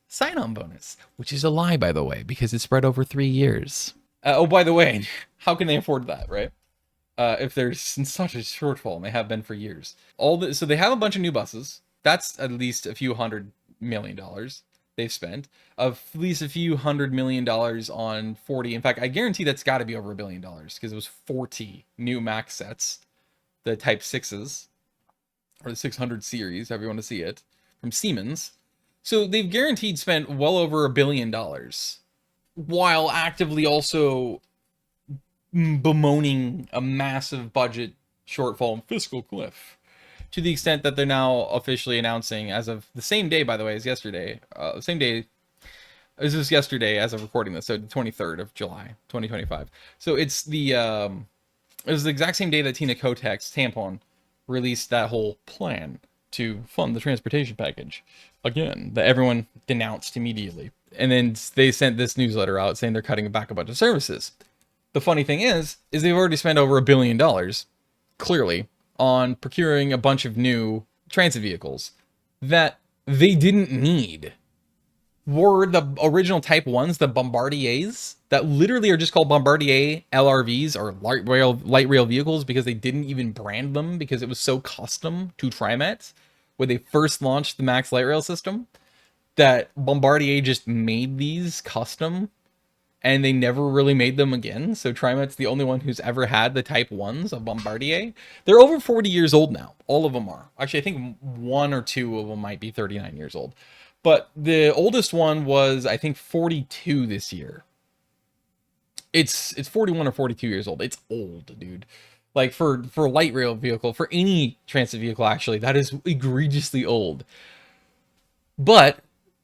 sign-on bonus, which is a lie, by the way, because it's spread over 3 years. Oh, by the way, how can they afford that, right? If there's such a shortfall, and they have been for years. So they have a bunch of new buses. That's at least a few $100 million they've spent. At least a few $100 million on 40. In fact, I guarantee that's got to be over $1 billion, because it was 40 new max sets, the Type 6s, or the 600 series, however you want to see it, from Siemens. So they've guaranteed spent well over $1 billion, while actively also bemoaning a massive budget shortfall and fiscal cliff, to the extent that they're now officially announcing, as of the same day, by the way, as yesterday, same day, this was yesterday as of recording this, so the 23rd of July, 2025. So it's the, it was the exact same day that Tina Kotek's tampon released that whole plan to fund the transportation package, again, that everyone denounced immediately. And then they sent this newsletter out saying they're cutting back a bunch of services. The funny thing is they've already spent over $1 billion, clearly, on procuring a bunch of new transit vehicles that they didn't need. Were the original Type 1s, the Bombardiers, that literally are just called Bombardier LRVs, or light rail vehicles, because they didn't even brand them because it was so custom to TriMet when they first launched the Max Light Rail system, that Bombardier just made these custom and they never really made them again. So TriMet's the only one who's ever had the Type 1s of Bombardier. They're over 40 years old now. All of them are. Actually, I think one or two of them might be 39 years old. But the oldest one was, I think, 42 this year. It's 41 or 42 years old. It's old, dude. Like, for a light rail vehicle, for any transit vehicle, actually, that is egregiously old. But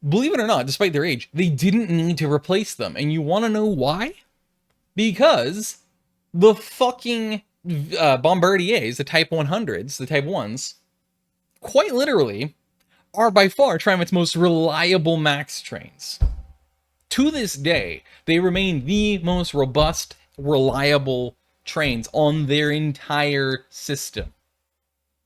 believe it or not, despite their age, they didn't need to replace them. And you want to know why? Because the fucking Bombardiers, the Type 100s, the Type 1s, quite literally, are by far TriMet's most reliable max trains. To this day, they remain the most robust, reliable trains on their entire system.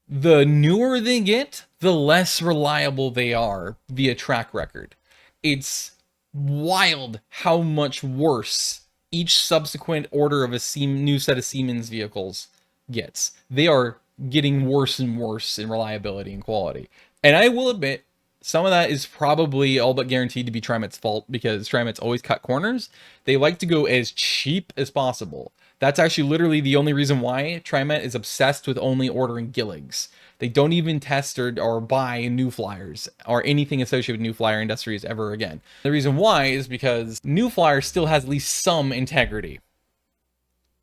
The newer they get, the less reliable they are via track record. It's wild how much worse each subsequent order of a new set of Siemens vehicles gets. They are getting worse and worse in reliability and quality. And I will admit, some of that is probably all but guaranteed to be TriMet's fault, because TriMet's always cut corners. They like to go as cheap as possible. That's actually literally the only reason why TriMet is obsessed with only ordering Gilligs. They don't even test or buy New Flyers or anything associated with New Flyer Industries ever again. The reason why is because New Flyer still has at least some integrity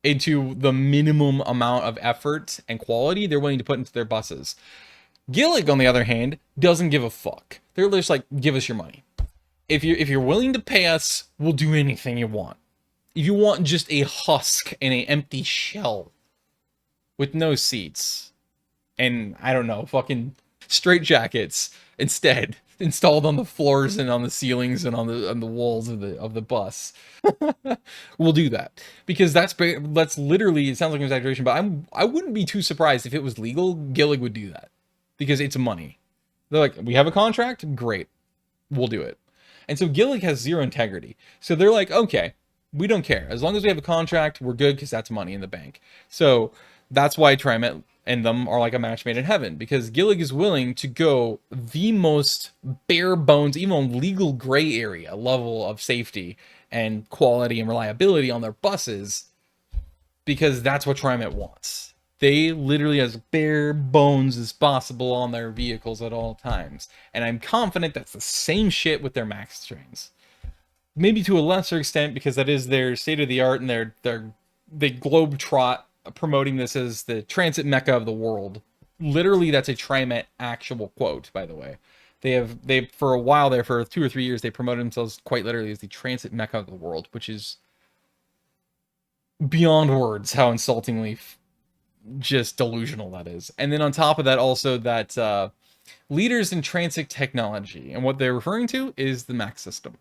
into the minimum amount of effort and quality they're willing to put into their buses. Gillig, on the other hand, doesn't give a fuck. They're just like, give us your money. If you're willing to pay us, we'll do anything you want. If you want just a husk and an empty shell with no seats and, I don't know, fucking straight jackets instead installed on the floors and on the ceilings and on the walls of the bus, we'll do that, because that's literally, it sounds like an exaggeration, but I wouldn't be too surprised if it was legal. Gillig would do that because it's money. They're like, we have a contract, great, we'll do it. And so Gillig has zero integrity, so they're like, okay, we don't care as long as we have a contract, we're good, because that's money in the bank. So that's why TriMet and them are like a match made in heaven, because Gillig is willing to go the most bare bones, even legal gray area level of safety and quality and reliability on their buses, because that's what TriMet wants. They literally as bare bones as possible on their vehicles at all times. And I'm confident that's the same shit with their Max trains. Maybe to a lesser extent, because that is their state of the art, and they globetrot promoting this as the transit mecca of the world. Literally, that's a TriMet actual quote, by the way. They for a while there, for 2 or 3 years, they promoted themselves quite literally as the transit mecca of the world, which is beyond words how insultingly just delusional that is. And then on top of that, also that leaders in transit technology, and what they're referring to is the Max system,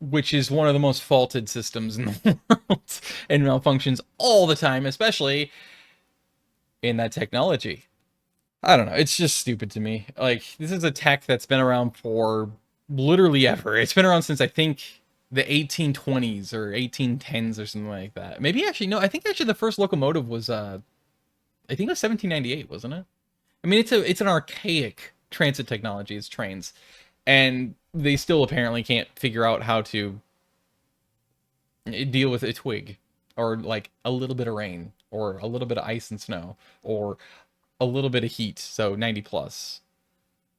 which is one of the most faulted systems in the world and malfunctions all the time, especially in that technology. I don't know. It's just stupid to me. Like, this is a tech that's been around for literally ever. It's been around since, I think, the 1820s or 1810s or something like that. Maybe actually, no, I think actually the first locomotive was, I think it was 1798, wasn't it? I mean, it's an archaic transit technology. It's trains. And they still apparently can't figure out how to deal with a twig, or like a little bit of rain, or a little bit of ice and snow, or a little bit of heat, so 90 plus,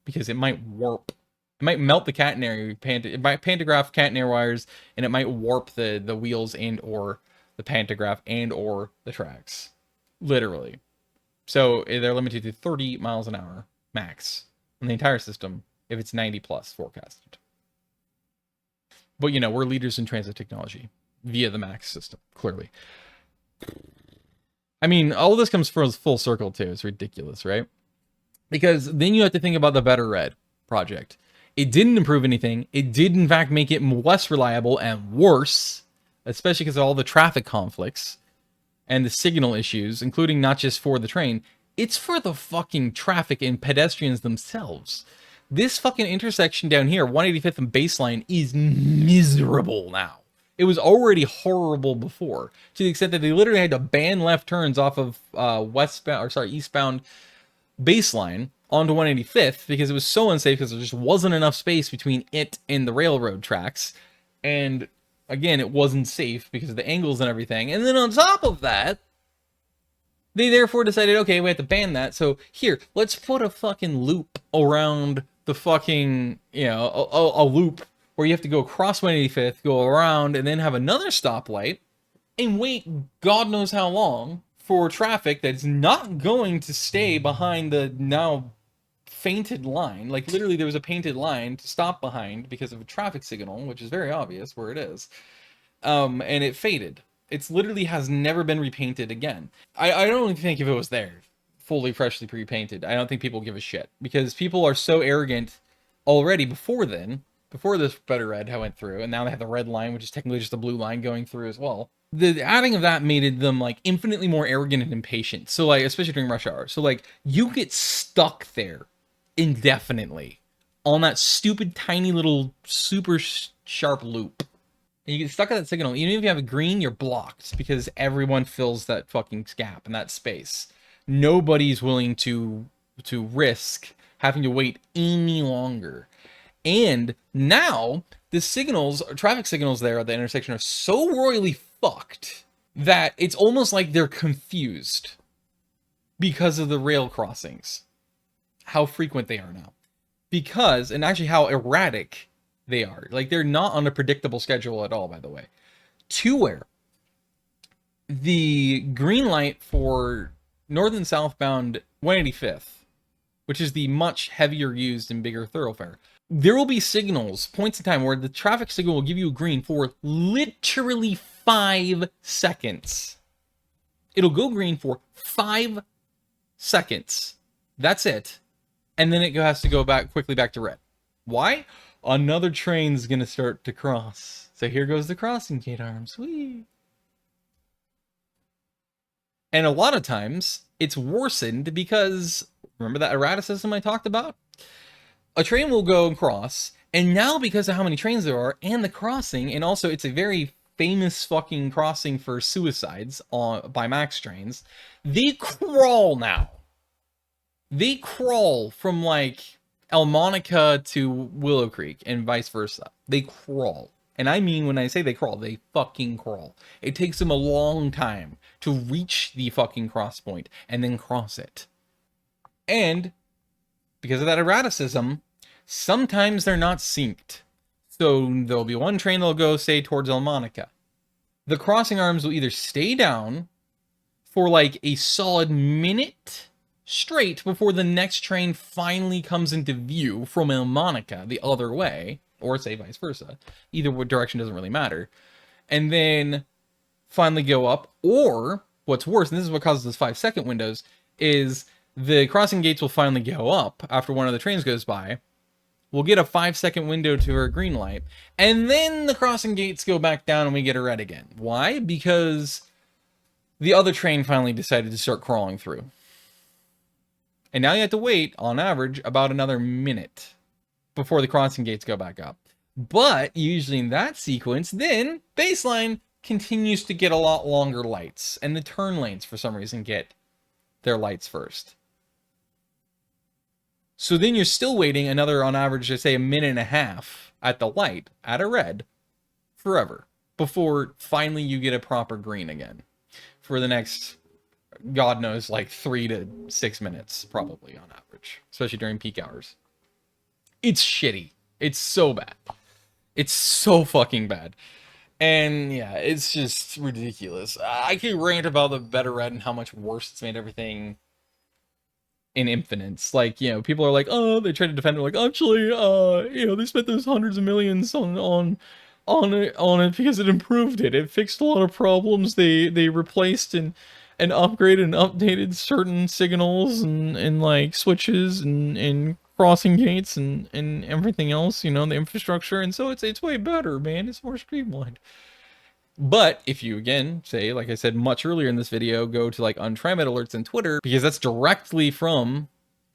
because it might warp. It might melt the catenary, it might pantograph catenary wires, and it might warp the wheels and or the pantograph and or the tracks, literally. So they're limited to 30 miles an hour max in the entire system if it's 90 plus forecasted. But, you know, we're leaders in transit technology via the Max system, clearly. I mean, all this comes full circle, too. It's ridiculous, right? Because then you have to think about the Better Red project. It didn't improve anything. It did, in fact, make it less reliable and worse, especially because of all the traffic conflicts and the signal issues, including not just for the train. It's for the fucking traffic and pedestrians themselves. This fucking intersection down here, 185th and Baseline, is miserable now. It was already horrible before, to the extent that they literally had to ban left turns off of eastbound Baseline onto 185th because it was so unsafe, because there just wasn't enough space between it and the railroad tracks. And again, it wasn't safe because of the angles and everything. And then on top of that, they therefore decided, okay, we have to ban that. So here, let's put a fucking loop around the fucking, you know, a loop where you have to go across 185th, go around, and then have another stoplight and wait God knows how long for traffic that's not going to stay behind the now fainted line. Like, literally, there was a painted line to stop behind because of a traffic signal, which is very obvious where it is. And it faded. It's literally has never been repainted again. I don't think if it was there, fully freshly pre-painted, I don't think people give a shit, because people are so arrogant already before then, before this Better Red went through, and now they have the red line, which is technically just a blue line going through as well. The adding of that made them like infinitely more arrogant and impatient. So like, especially during rush hour. So like, you get stuck there indefinitely on that stupid tiny little super sharp loop. and you get stuck at that signal, even if you have a green, you're blocked because everyone fills that fucking gap and that space. Nobody's willing to risk having to wait any longer. And now the signals, traffic signals there at the intersection are so royally fucked that it's almost like they're confused because of the rail crossings, how frequent they are now. Because, and actually how erratic they are. Like, they're not on a predictable schedule at all, by the way. To where the green light for north and southbound 185th, which is the much heavier used and bigger thoroughfare, there will be signals, points in time, where the traffic signal will give you a green for literally 5 seconds. It'll go green for 5 seconds. That's it. And then it has to go quickly back to red. Why? Another train's going to start to cross. So here goes the crossing gate arms. Whee! And a lot of times, it's worsened because, remember that erraticism I talked about? A train will go and cross, and now because of how many trains there are, and the crossing, and also it's a very famous fucking crossing for suicides by Max trains, they crawl now. They crawl from, like, El Monica to Willow Creek, and vice versa. They crawl. And I mean, when I say they crawl, they fucking crawl. It takes them a long time to reach the fucking cross point, and then cross it. And because of that erraticism, sometimes they're not synced. So there'll be one train that'll go, say, towards El Monica. The crossing arms will either stay down for like a solid minute straight before the next train finally comes into view from El Monica the other way, or say vice versa. Either direction doesn't really matter. And then finally go up, or what's worse, and this is what causes those 5-second windows, is the crossing gates will finally go up after one of the trains goes by. We'll get a 5-second window to our green light, and then the crossing gates go back down and we get a red again. Why? Because the other train finally decided to start crawling through. And now you have to wait, on average, about another minute before the crossing gates go back up. But usually in that sequence, then baseline continues to get a lot longer lights, and the turn lanes for some reason get their lights first. So then you're still waiting another, on average, say a minute and a half at the light, at a red, forever, before finally you get a proper green again for the next, God knows, like 3 to 6 minutes, probably on average, especially during peak hours. It's shitty. It's so bad. It's so fucking bad. And yeah, it's just ridiculous. I could rant about the better red and how much worse it's made everything in infinites. Like, you know, people are like, oh, they try to defend it, like, actually, you know, they spent those hundreds of millions on it because it improved it. It fixed a lot of problems. They replaced and upgraded and updated certain signals and like switches and crossing gates and everything else, you know, the infrastructure. And so it's way better, man. It's more streamlined. But if you, again, say, like I said much earlier in this video, go to like TriMet alerts on Twitter, because that's directly from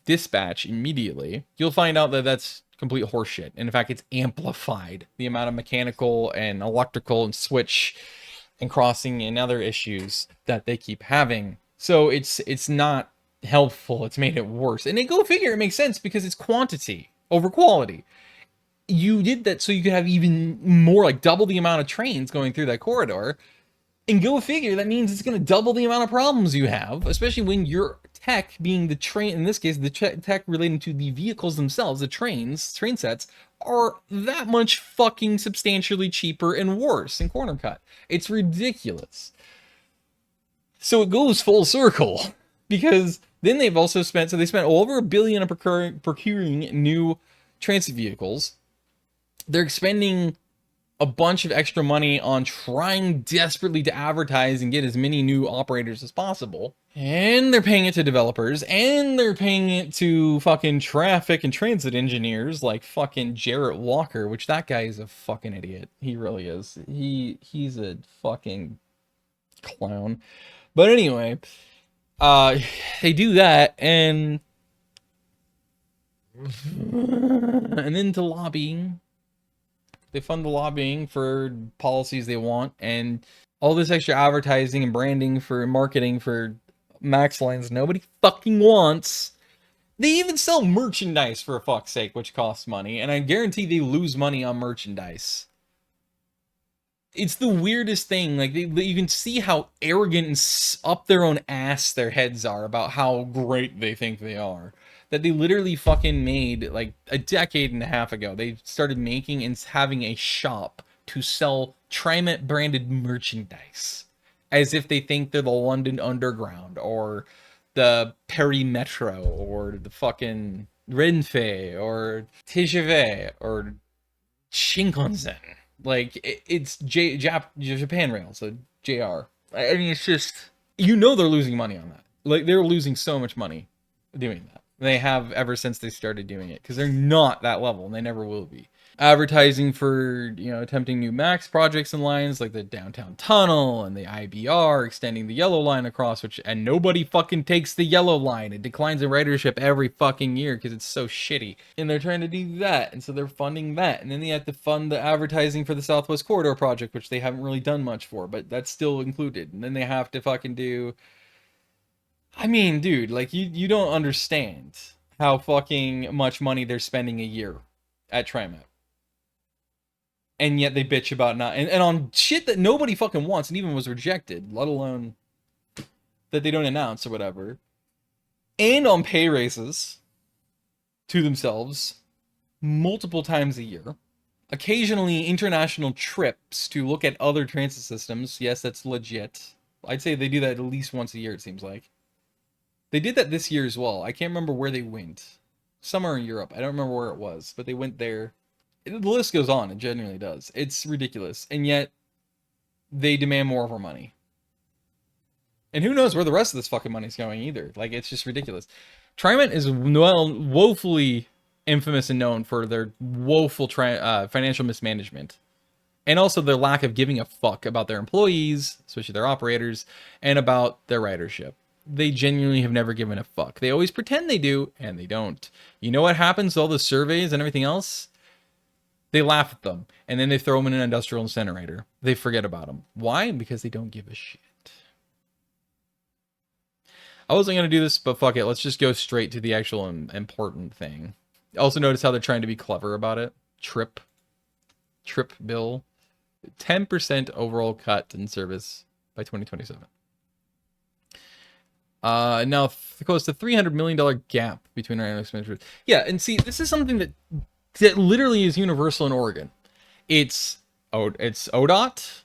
dispatch immediately, you'll find out that that's complete horseshit. And in fact, it's amplified the amount of mechanical and electrical and switch and crossing and other issues that they keep having. So it's not helpful. It's made it worse. And then go figure, it makes sense because it's quantity over quality. You did that so you could have even more, like double the amount of trains going through that corridor. And go figure, that means it's going to double the amount of problems you have, especially when your tech, being the train, in this case, the tech relating to the vehicles themselves, the train sets, are that much fucking substantially cheaper and worse in corner cut. It's ridiculous. So it goes full circle, because then they've also spent, so they spent over $1 billion on procuring new transit vehicles. They're expending a bunch of extra money on trying desperately to advertise and get as many new operators as possible. And they're paying it to developers, and they're paying it to fucking traffic and transit engineers like fucking Jarrett Walker, which that guy is a fucking idiot. He really is. He's a fucking clown. But anyway, they do that, and then to lobbying. They fund the lobbying for policies they want, and all this extra advertising and branding for marketing for max lines nobody fucking wants. They even sell merchandise, for fuck's sake, which costs money, and I guarantee they lose money on merchandise. It's the weirdest thing. Like, you can see how arrogant and up their own ass their heads are about how great they think they are. That they literally fucking made, like, a decade and a half ago, they started making and having a shop to sell TriMet branded merchandise. As if they think they're the London Underground, or the Paris Metro, or the fucking Renfe, or TGV, or Shinkansen. Like, it's Japan Rail, so JR. I mean, it's just, you know, they're losing money on that. Like, they're losing so much money doing that. They have ever since they started doing it, because they're not that level, and they never will be. Advertising for, you know, attempting new max projects and lines like the downtown tunnel and the IBR, extending the yellow line across, and nobody fucking takes the yellow line. It declines in ridership every fucking year because it's so shitty. And they're trying to do that, and so they're funding that. And then they have to fund the advertising for the Southwest Corridor project, which they haven't really done much for, but that's still included. And then they have to fucking do... I mean, dude, like, you don't understand how fucking much money they're spending a year at TriMet. And yet they bitch about not... And on shit that nobody fucking wants and even was rejected, let alone that they don't announce or whatever. And on pay raises to themselves multiple times a year. Occasionally international trips to look at other transit systems. Yes, that's legit. I'd say they do that at least once a year, it seems like. They did that this year as well. I can't remember where they went. Somewhere in Europe. I don't remember where it was, but they went there. The list goes on. It genuinely does. It's ridiculous. And yet, they demand more of our money. And who knows where the rest of this fucking money's going either. Like, it's just ridiculous. TriMet is woefully infamous and known for their woeful financial mismanagement. And also their lack of giving a fuck about their employees, especially their operators, and about their ridership. They genuinely have never given a fuck. They always pretend they do, and they don't. You know what happens to all the surveys and everything else? They laugh at them, and then they throw them in an industrial incinerator. They forget about them. Why? Because they don't give a shit. I wasn't going to do this, but fuck it. Let's just go straight to the actual important thing. Also notice how they're trying to be clever about it. Trip bill. 10% overall cut in service by 2027. Now close to $300 million gap between our annual expenditures. Yeah, and see, this is something that literally is universal in Oregon. It's ODOT,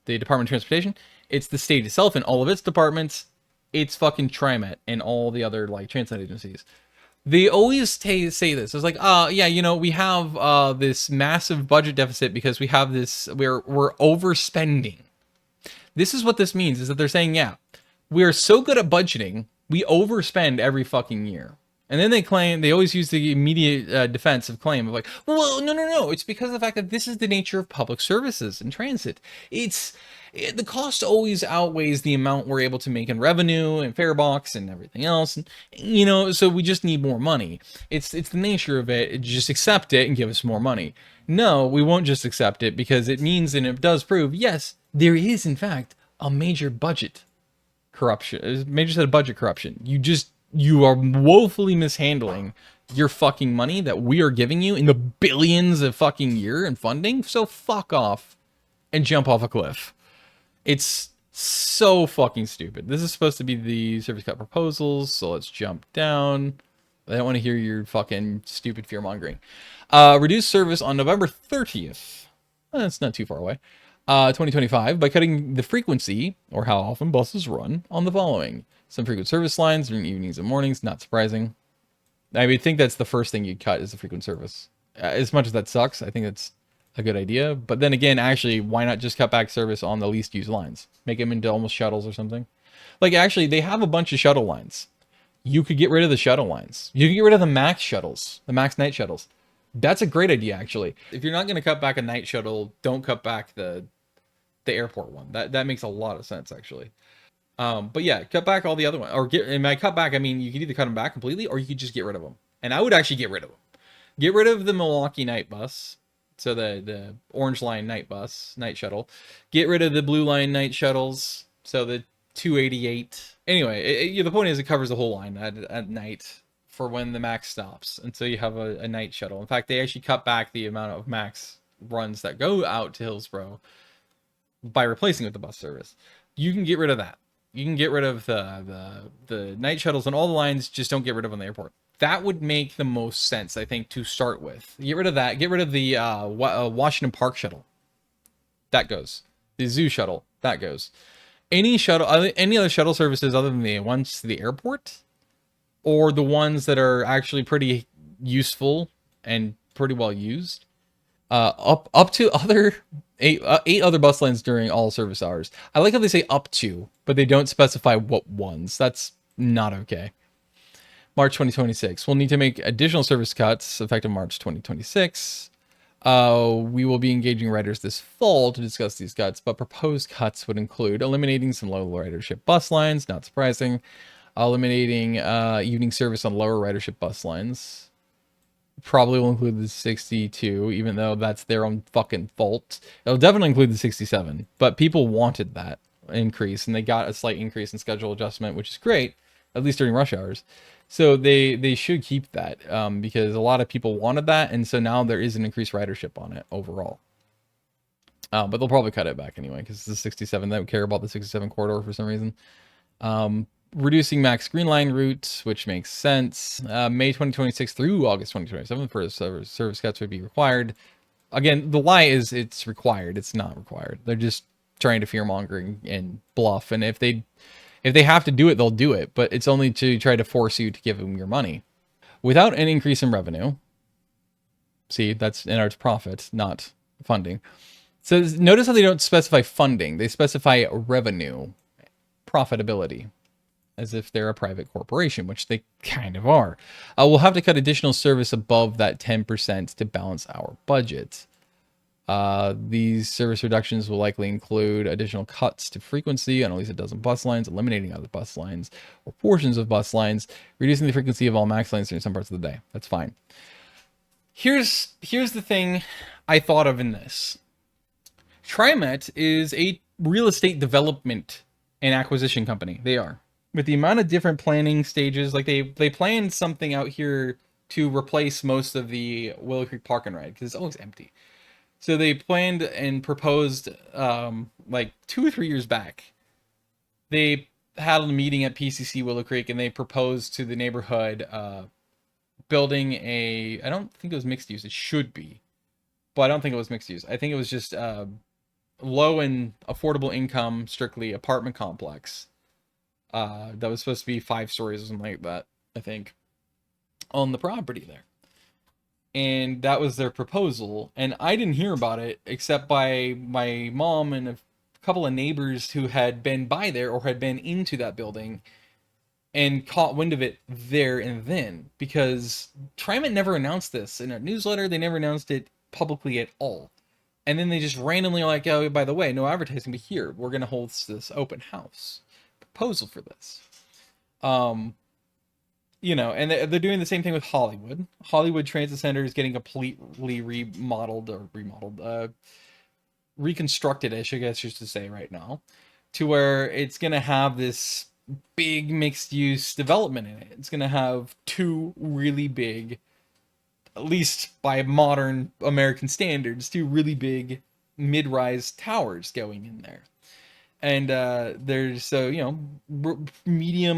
the Department of Transportation. It's the state itself and all of its departments. It's fucking TriMet and all the other, like, transit agencies. They always say this. It's like, yeah, you know, we have this massive budget deficit because we have this, we're overspending. This is what this means, is that they're saying, yeah, we are so good at budgeting, we overspend every fucking year. And then they claim, they always use the immediate defensive claim of like, well, no, it's because of the fact that this is the nature of public services and transit. The cost always outweighs the amount we're able to make in revenue and fare box and everything else. And, you know, so we just need more money. It's the nature of it. Just accept it and give us more money. No, we won't just accept it, because it means, and it does prove, yes, there is in fact a major budget corruption, a major set of budget corruption. You are woefully mishandling your fucking money that we are giving you in the billions of fucking year in funding. So fuck off and jump off a cliff. It's so fucking stupid. This is supposed to be the service cut proposals, so let's jump down. I don't want to hear your fucking stupid fear mongering. Reduce service on November 30th. That's not too far away. 2025 by cutting the frequency, or how often buses run, on the following. Some frequent service lines during evenings and mornings, not surprising. I would think that's the first thing you'd cut, is the frequent service. As much as that sucks, I think that's a good idea. But then again, actually, why not just cut back service on the least used lines? Make them into almost shuttles or something. Like, actually, they have a bunch of shuttle lines. You could get rid of the shuttle lines. You could get rid of the max shuttles, the max night shuttles. That's a great idea, actually. If you're not going to cut back a night shuttle, don't cut back the airport one. That makes a lot of sense, actually. But yeah, cut back all the other ones. Or and by cut back, I mean, you could either cut them back completely, or you could just get rid of them. And I would actually get rid of them. Get rid of the Milwaukee night bus. So the orange line night shuttle. Get rid of the blue line night shuttles. So the 288. Anyway, the point is it covers the whole line at night for when the max stops. And so you have a night shuttle. In fact, they actually cut back the amount of max runs that go out to Hillsborough by replacing it with the bus service. You can get rid of that. You can get rid of the night shuttles on all the lines. Just don't get rid of them on the airport. That would make the most sense, I think, to start with. Get rid of that. Get rid of the Washington Park shuttle. That goes. The zoo shuttle. That goes. Any other shuttle services other than the ones to the airport, or the ones that are actually pretty useful and pretty well used, up to other eight other bus lines during all service hours. I like how they say up to, but they don't specify what ones. That's not okay. March 2026. We'll need to make additional service cuts effective March 2026. We will be engaging writers this fall to discuss these cuts, but proposed cuts would include eliminating some low ridership bus lines, not surprising. Eliminating evening service on lower ridership bus lines. Probably will include the 62, even though that's their own fucking fault. It'll definitely include the 67, but people wanted that increase, and they got a slight increase in schedule adjustment, which is great, at least during rush hours. So they should keep that because a lot of people wanted that, and so now there is an increased ridership on it overall. But they'll probably cut it back anyway because it's the 67. They don't care about the 67 corridor for some reason. Reducing max green line route, which makes sense. May 2026 through August 2027 for service cuts would be required. Again, the lie is it's required. It's not required. They're just trying to fear-mongering and bluff. And if they have to do it, they'll do it. But it's only to try to force you to give them your money. Without an increase in revenue. See, that's in arts profit, not funding. So notice how they don't specify funding. They specify revenue, profitability, as if they're a private corporation, which they kind of are. We'll have to cut additional service above that 10% to balance our budget. These service reductions will likely include additional cuts to frequency on at least a dozen bus lines, eliminating other bus lines or portions of bus lines, reducing the frequency of all max lines during some parts of the day. That's fine. Here's the thing I thought of in this. TriMet is a real estate development and acquisition company. They are. With the amount of different planning stages, like they planned something out here to replace most of the Willow Creek Park and Ride because it's always empty. So they planned and proposed like 2 or 3 years back. They had a meeting at PCC Willow Creek and they proposed to the neighborhood building a, I don't think it was mixed use. It should be, but I don't think it was mixed use. I think it was just low and affordable income, strictly apartment complex. That was supposed to be 5 stories or something like that, I think, on the property there. And that was their proposal. And I didn't hear about it except by my mom and a couple of neighbors who had been by there or had been into that building and caught wind of it there and then. Because TriMet never announced this in a newsletter. They never announced it publicly at all. And then they just randomly like, oh, by the way, no advertising, but here, we're going to hold this open house proposal for this. You know, and they're doing the same thing with Hollywood. Hollywood Transit Center is getting completely reconstructed, I guess you should say right now, to where it's going to have this big mixed-use development in it. It's going to have 2 really big, at least by modern American standards, 2 really big mid-rise towers going in there. And there's, so, you know,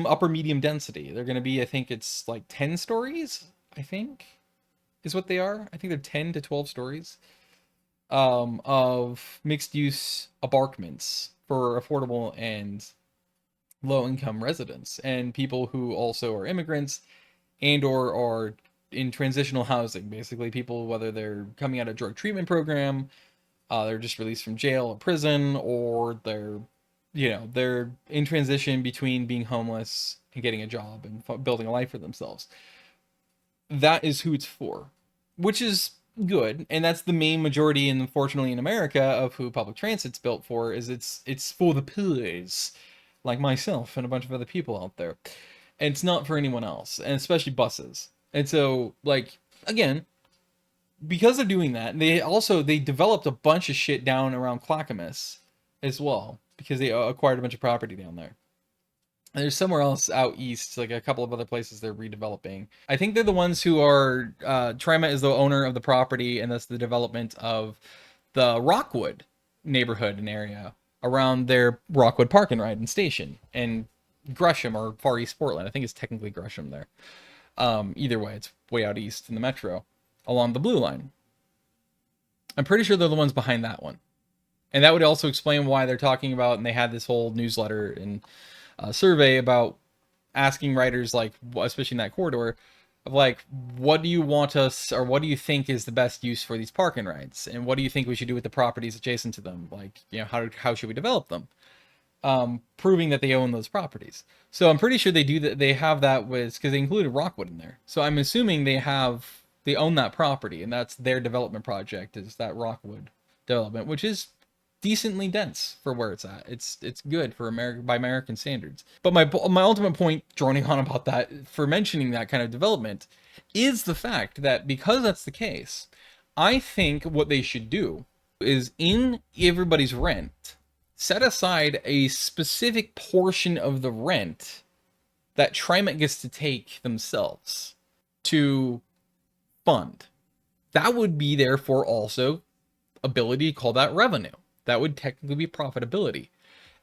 upper medium density. They're going to be, I think it's like 10 stories, I think, is what they are. I think they're 10 to 12 stories of mixed-use apartments for affordable and low-income residents and people who also are immigrants and or are in transitional housing. Basically, people, whether they're coming out of a drug treatment program, they're just released from jail or prison, or they're in transition between being homeless and getting a job and building a life for themselves. That is who it's for, which is good. And that's the main majority, and unfortunately in America, of who public transit's built for. Is it's for the poors, like myself and a bunch of other people out there. And it's not for anyone else, and especially buses. And so, like, again, because of doing that, they developed a bunch of shit down around Clackamas as well, because they acquired a bunch of property down there. And there's somewhere else out east, like a couple of other places they're redeveloping. I think they're the ones who are, TriMet is the owner of the property, and that's the development of the Rockwood neighborhood and area around their Rockwood Park and Ride and Station, and Gresham, or Far East Portland. I think it's technically Gresham there. Either way, it's way out east in the metro, along the Blue Line. I'm pretty sure they're the ones behind that one. And that would also explain why they're talking about, and they had this whole newsletter and survey about asking writers, like, especially in that corridor, of like, what do you want us, or what do you think is the best use for these park and rides, and what do you think we should do with the properties adjacent to them? Like, you know, how should we develop them? Proving that they own those properties. So I'm pretty sure they do that. They have that because they included Rockwood in there. So I'm assuming they own that property, and that's their development project, is that Rockwood development, which is decently dense for where it's at. It's good for by American standards. But my ultimate point, droning on about that, for mentioning that kind of development, is the fact that because that's the case, I think what they should do is, in everybody's rent, set aside a specific portion of the rent that TriMet gets to take themselves to fund. That would be therefore also ability to call that revenue. That would technically be profitability.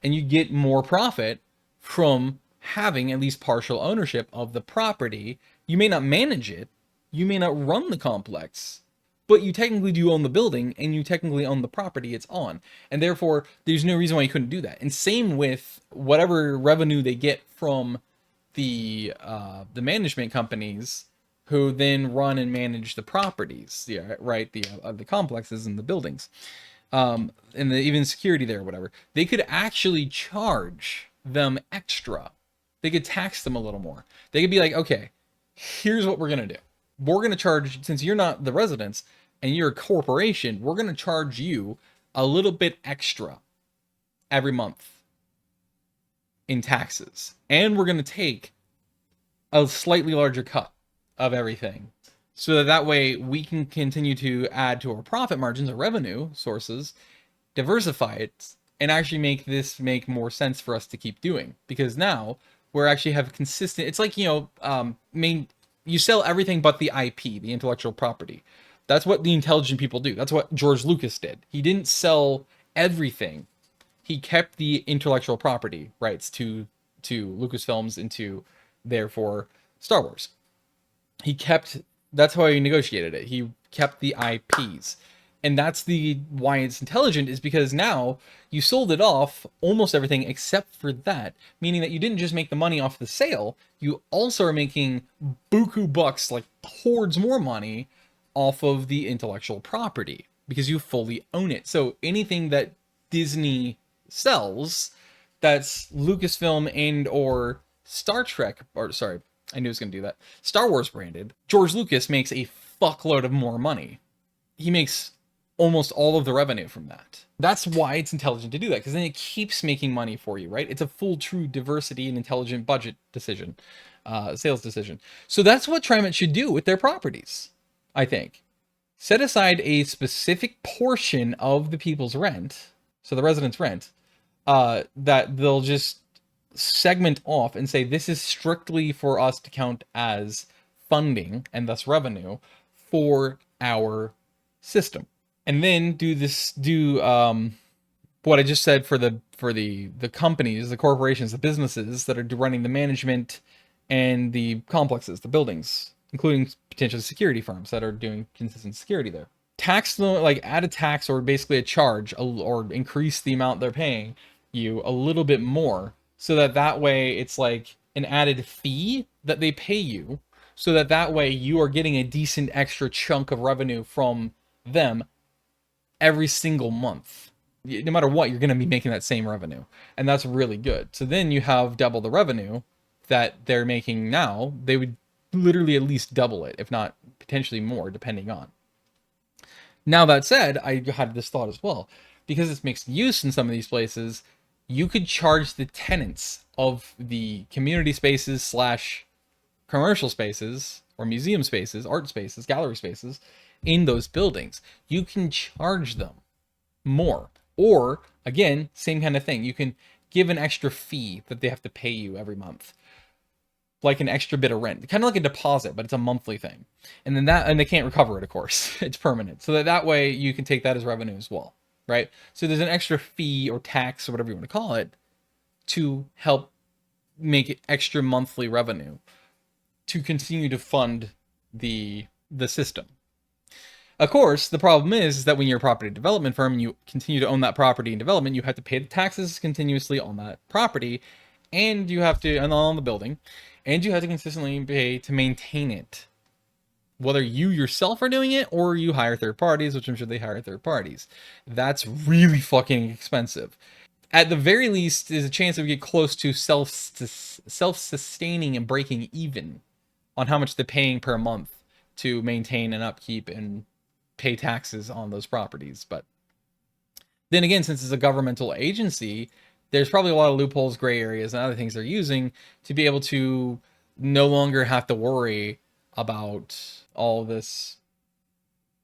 And you get more profit from having at least partial ownership of the property. You may not manage it, you may not run the complex, but you technically do own the building, and you technically own the property it's on. And therefore, there's no reason why you couldn't do that. And same with whatever revenue they get from the management companies, who then run and manage the properties, right? The complexes and the buildings, and even security there or whatever. They could actually charge them extra. They could tax them a little more. They could be like, okay, here's what we're gonna do. We're gonna charge, since you're not the residents and you're a corporation, we're gonna charge you a little bit extra every month in taxes, and we're gonna take a slightly larger cut of everything, so that way we can continue to add to our profit margins, our revenue sources, diversify it, and actually make more sense for us to keep doing. Because now we're actually have consistent, it's like, you know, you sell everything but the IP, the intellectual property. That's what the intelligent people do. That's what George Lucas did. He didn't sell everything. He kept the intellectual property rights to Lucasfilms and to, therefore, Star Wars. That's how he negotiated it. He kept the IPs. And that's why it's intelligent, is because now you sold it off, almost everything except for that, meaning that you didn't just make the money off the sale, you also are making buku bucks, like hordes more money, off of the intellectual property, because you fully own it. So anything that Disney sells that's Lucasfilm and or Star Trek, or sorry, I knew it was going to do that, Star Wars branded, George Lucas makes a fuckload of more money. He makes almost all of the revenue from that. That's why it's intelligent to do that, because then it keeps making money for you, right? It's a full, true diversity and intelligent budget decision, sales decision. So that's what TriMet should do with their properties, I think. Set aside a specific portion of the people's rent, so the residents' rent, that they'll just segment off and say, this is strictly for us to count as funding and thus revenue for our system. And then do what I just said for the companies, the corporations, the businesses that are running the management and the complexes, the buildings, including potential security firms that are doing consistent security there. Tax them, like add a tax or basically a charge, or increase the amount they're paying you a little bit more, so that way it's like an added fee that they pay you, so that way you are getting a decent extra chunk of revenue from them every single month. No matter what, you're going to be making that same revenue, and that's really good. So then you have double the revenue that they're making now. They would literally at least double it, if not potentially more, depending on. Now, that said, I had this thought as well, because it's mixed use in some of these places. You could charge the tenants of the community spaces / commercial spaces, or museum spaces, art spaces, gallery spaces in those buildings, you can charge them more. Or, again, same kind of thing. You can give an extra fee that they have to pay you every month, like an extra bit of rent, kind of like a deposit, but it's a monthly thing. And then and they can't recover it, of course. It's permanent. So that way you can take that as revenue as well, right? So there's an extra fee or tax or whatever you want to call it to help make it extra monthly revenue to continue to fund the system. Of course, the problem is that when you're a property development firm and you continue to own that property and development, you have to pay the taxes continuously on that property, and you have to, and on the building, and you have to consistently pay to maintain it. Whether you yourself are doing it or you hire third parties, which I'm sure they hire third parties. That's really fucking expensive. At the very least, there's a chance that we get close to self-sustaining and breaking even on how much they're paying per month to maintain and upkeep and pay taxes on those properties. But then again, since it's a governmental agency, there's probably a lot of loopholes, gray areas, and other things they're using to be able to no longer have to worry about all this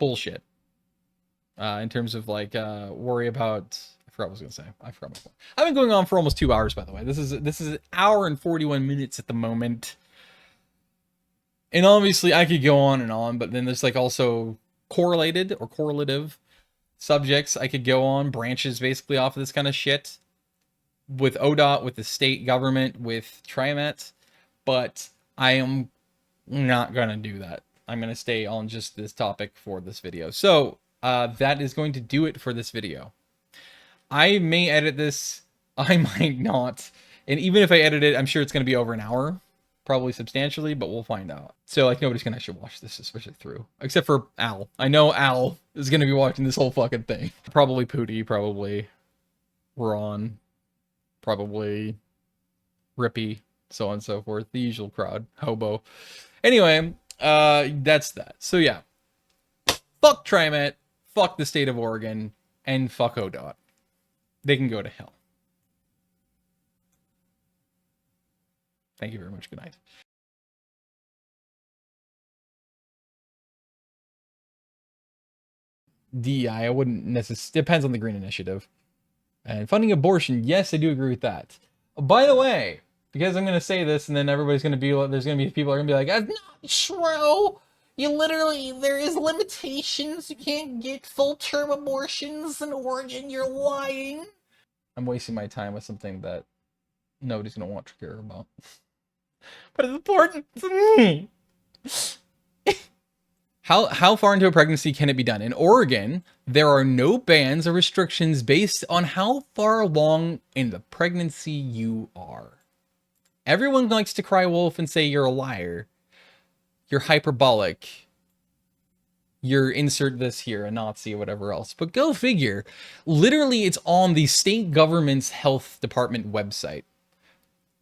bullshit. In terms of like worry about, I forgot what I was gonna say. I forgot my point. I've been going on for almost 2 hours, by the way. This is an hour and 41 minutes at the moment. And obviously I could go on, but then there's like also correlated or correlative subjects I could go on, branches basically off of this kind of shit with ODOT, with the state government, with TriMet, but I am not gonna do that. I'm gonna stay on just this topic for this video. So that is going to do it for this video. I may edit this, I might not, and even if I edit it, I'm sure it's gonna be over an hour. Probably substantially, but we'll find out. So like nobody's gonna actually watch this, especially through, except for Al. I know Al is gonna be watching this whole fucking thing. Probably Pooty, probably Ron, probably Rippy, so on and so forth. The usual crowd, Hobo. Anyway, that's that. So yeah, fuck TriMet, fuck the state of Oregon, and fuck ODOT. They can go to hell. Thank you very much. Good night. DEI, I wouldn't necessarily, depends on the Green Initiative. And funding abortion, yes, I do agree with that. By the way, because I'm going to say this and then everybody's going to be, there's going to be people are going to be like, that's not true. You literally, there is limitations. You can't get full-term abortions in Oregon. You're lying. I'm wasting my time with something that nobody's going to want to care about. But it's important to me. How far into a pregnancy can it be done? In Oregon, there are no bans or restrictions based on how far along in the pregnancy you are. Everyone likes to cry wolf and say you're a liar. You're hyperbolic. You're insert this here, a Nazi or whatever else. But go figure. Literally, it's on the state government's health department website.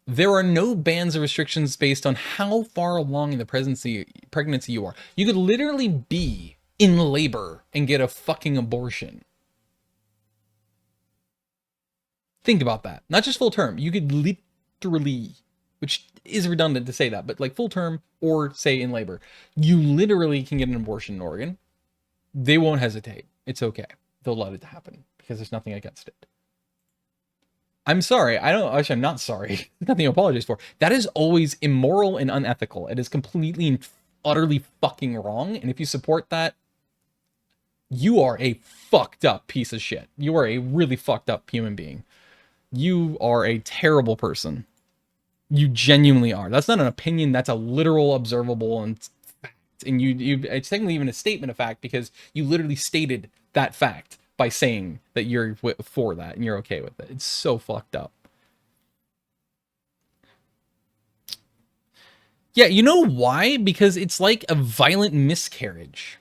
There are no bans or restrictions based on how far along in the pregnancy you are. You could literally be in labor and get a fucking abortion. Think about that. Not just full term. You could literally, which is redundant to say that, but like full term or say in labor. You literally can get an abortion in Oregon. They won't hesitate. It's okay. They'll let it happen because there's nothing against it. I'm sorry. Actually, I'm not sorry. There's nothing to apologize for. That is always immoral and unethical. It is completely and utterly fucking wrong. And if you support that, you are a fucked up piece of shit. You are a really fucked up human being. You are a terrible person. You genuinely are. That's not an opinion. That's a literal, observable, and fact. And it's technically even a statement of fact because you literally stated that fact by saying that you're for that and you're okay with it. It's so fucked up. Yeah, you know why? Because it's like a violent miscarriage.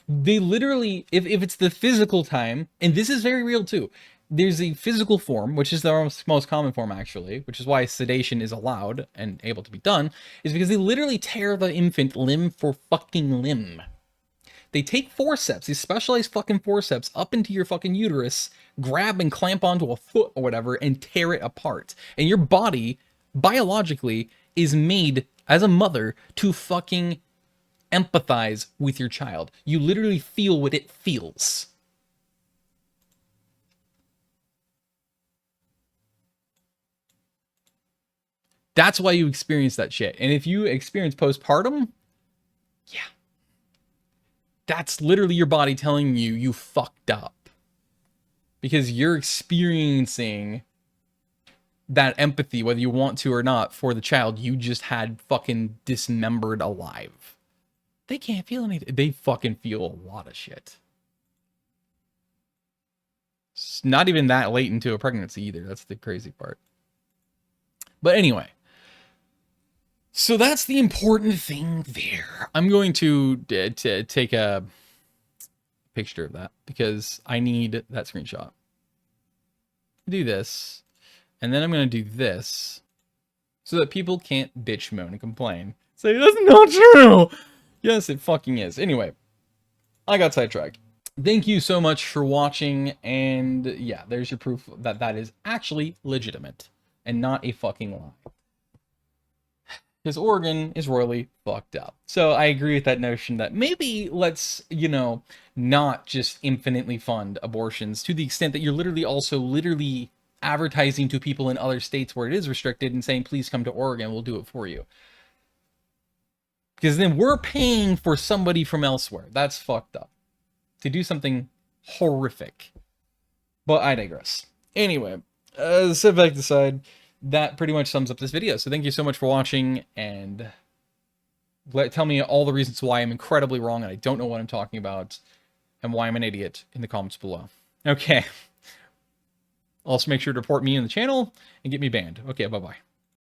They literally, if it's the physical time, and this is very real too, there's a physical form, which is the most common form actually, which is why sedation is allowed and able to be done, is because they literally tear the infant limb for fucking limb. They take forceps, these specialized fucking forceps, up into your fucking uterus, grab and clamp onto a foot or whatever, and tear it apart. And your body, biologically, is made as a mother to fucking empathize with your child. You literally feel what it feels. That's why you experience that shit. And if you experience postpartum, yeah. That's literally your body telling you you fucked up. Because you're experiencing that empathy, whether you want to or not, for the child you just had fucking dismembered alive. They can't feel anything. They fucking feel a lot of shit. It's not even that late into a pregnancy either. That's the crazy part. But anyway. So that's the important thing there. I'm going to take a picture of that because I need that screenshot. Do this. And then I'm going to do this so that people can't bitch, moan, and complain. Say, that's not true. Yes, it fucking is. Anyway, I got sidetracked. Thank you so much for watching. And yeah, there's your proof that that is actually legitimate and not a fucking lie. Because Oregon is royally fucked up. So I agree with that notion that maybe let's, you know, not just infinitely fund abortions to the extent that you're literally also advertising to people in other states where it is restricted and saying, please come to Oregon, we'll do it for you. Because then we're paying for somebody from elsewhere. That's fucked up. To do something horrific. But I digress. Anyway, set back aside. That pretty much sums up this video. So thank you so much for watching, and tell me all the reasons why I'm incredibly wrong and I don't know what I'm talking about and why I'm an idiot in the comments below. Okay. Also make sure to report me in the channel and get me banned. Okay, bye-bye.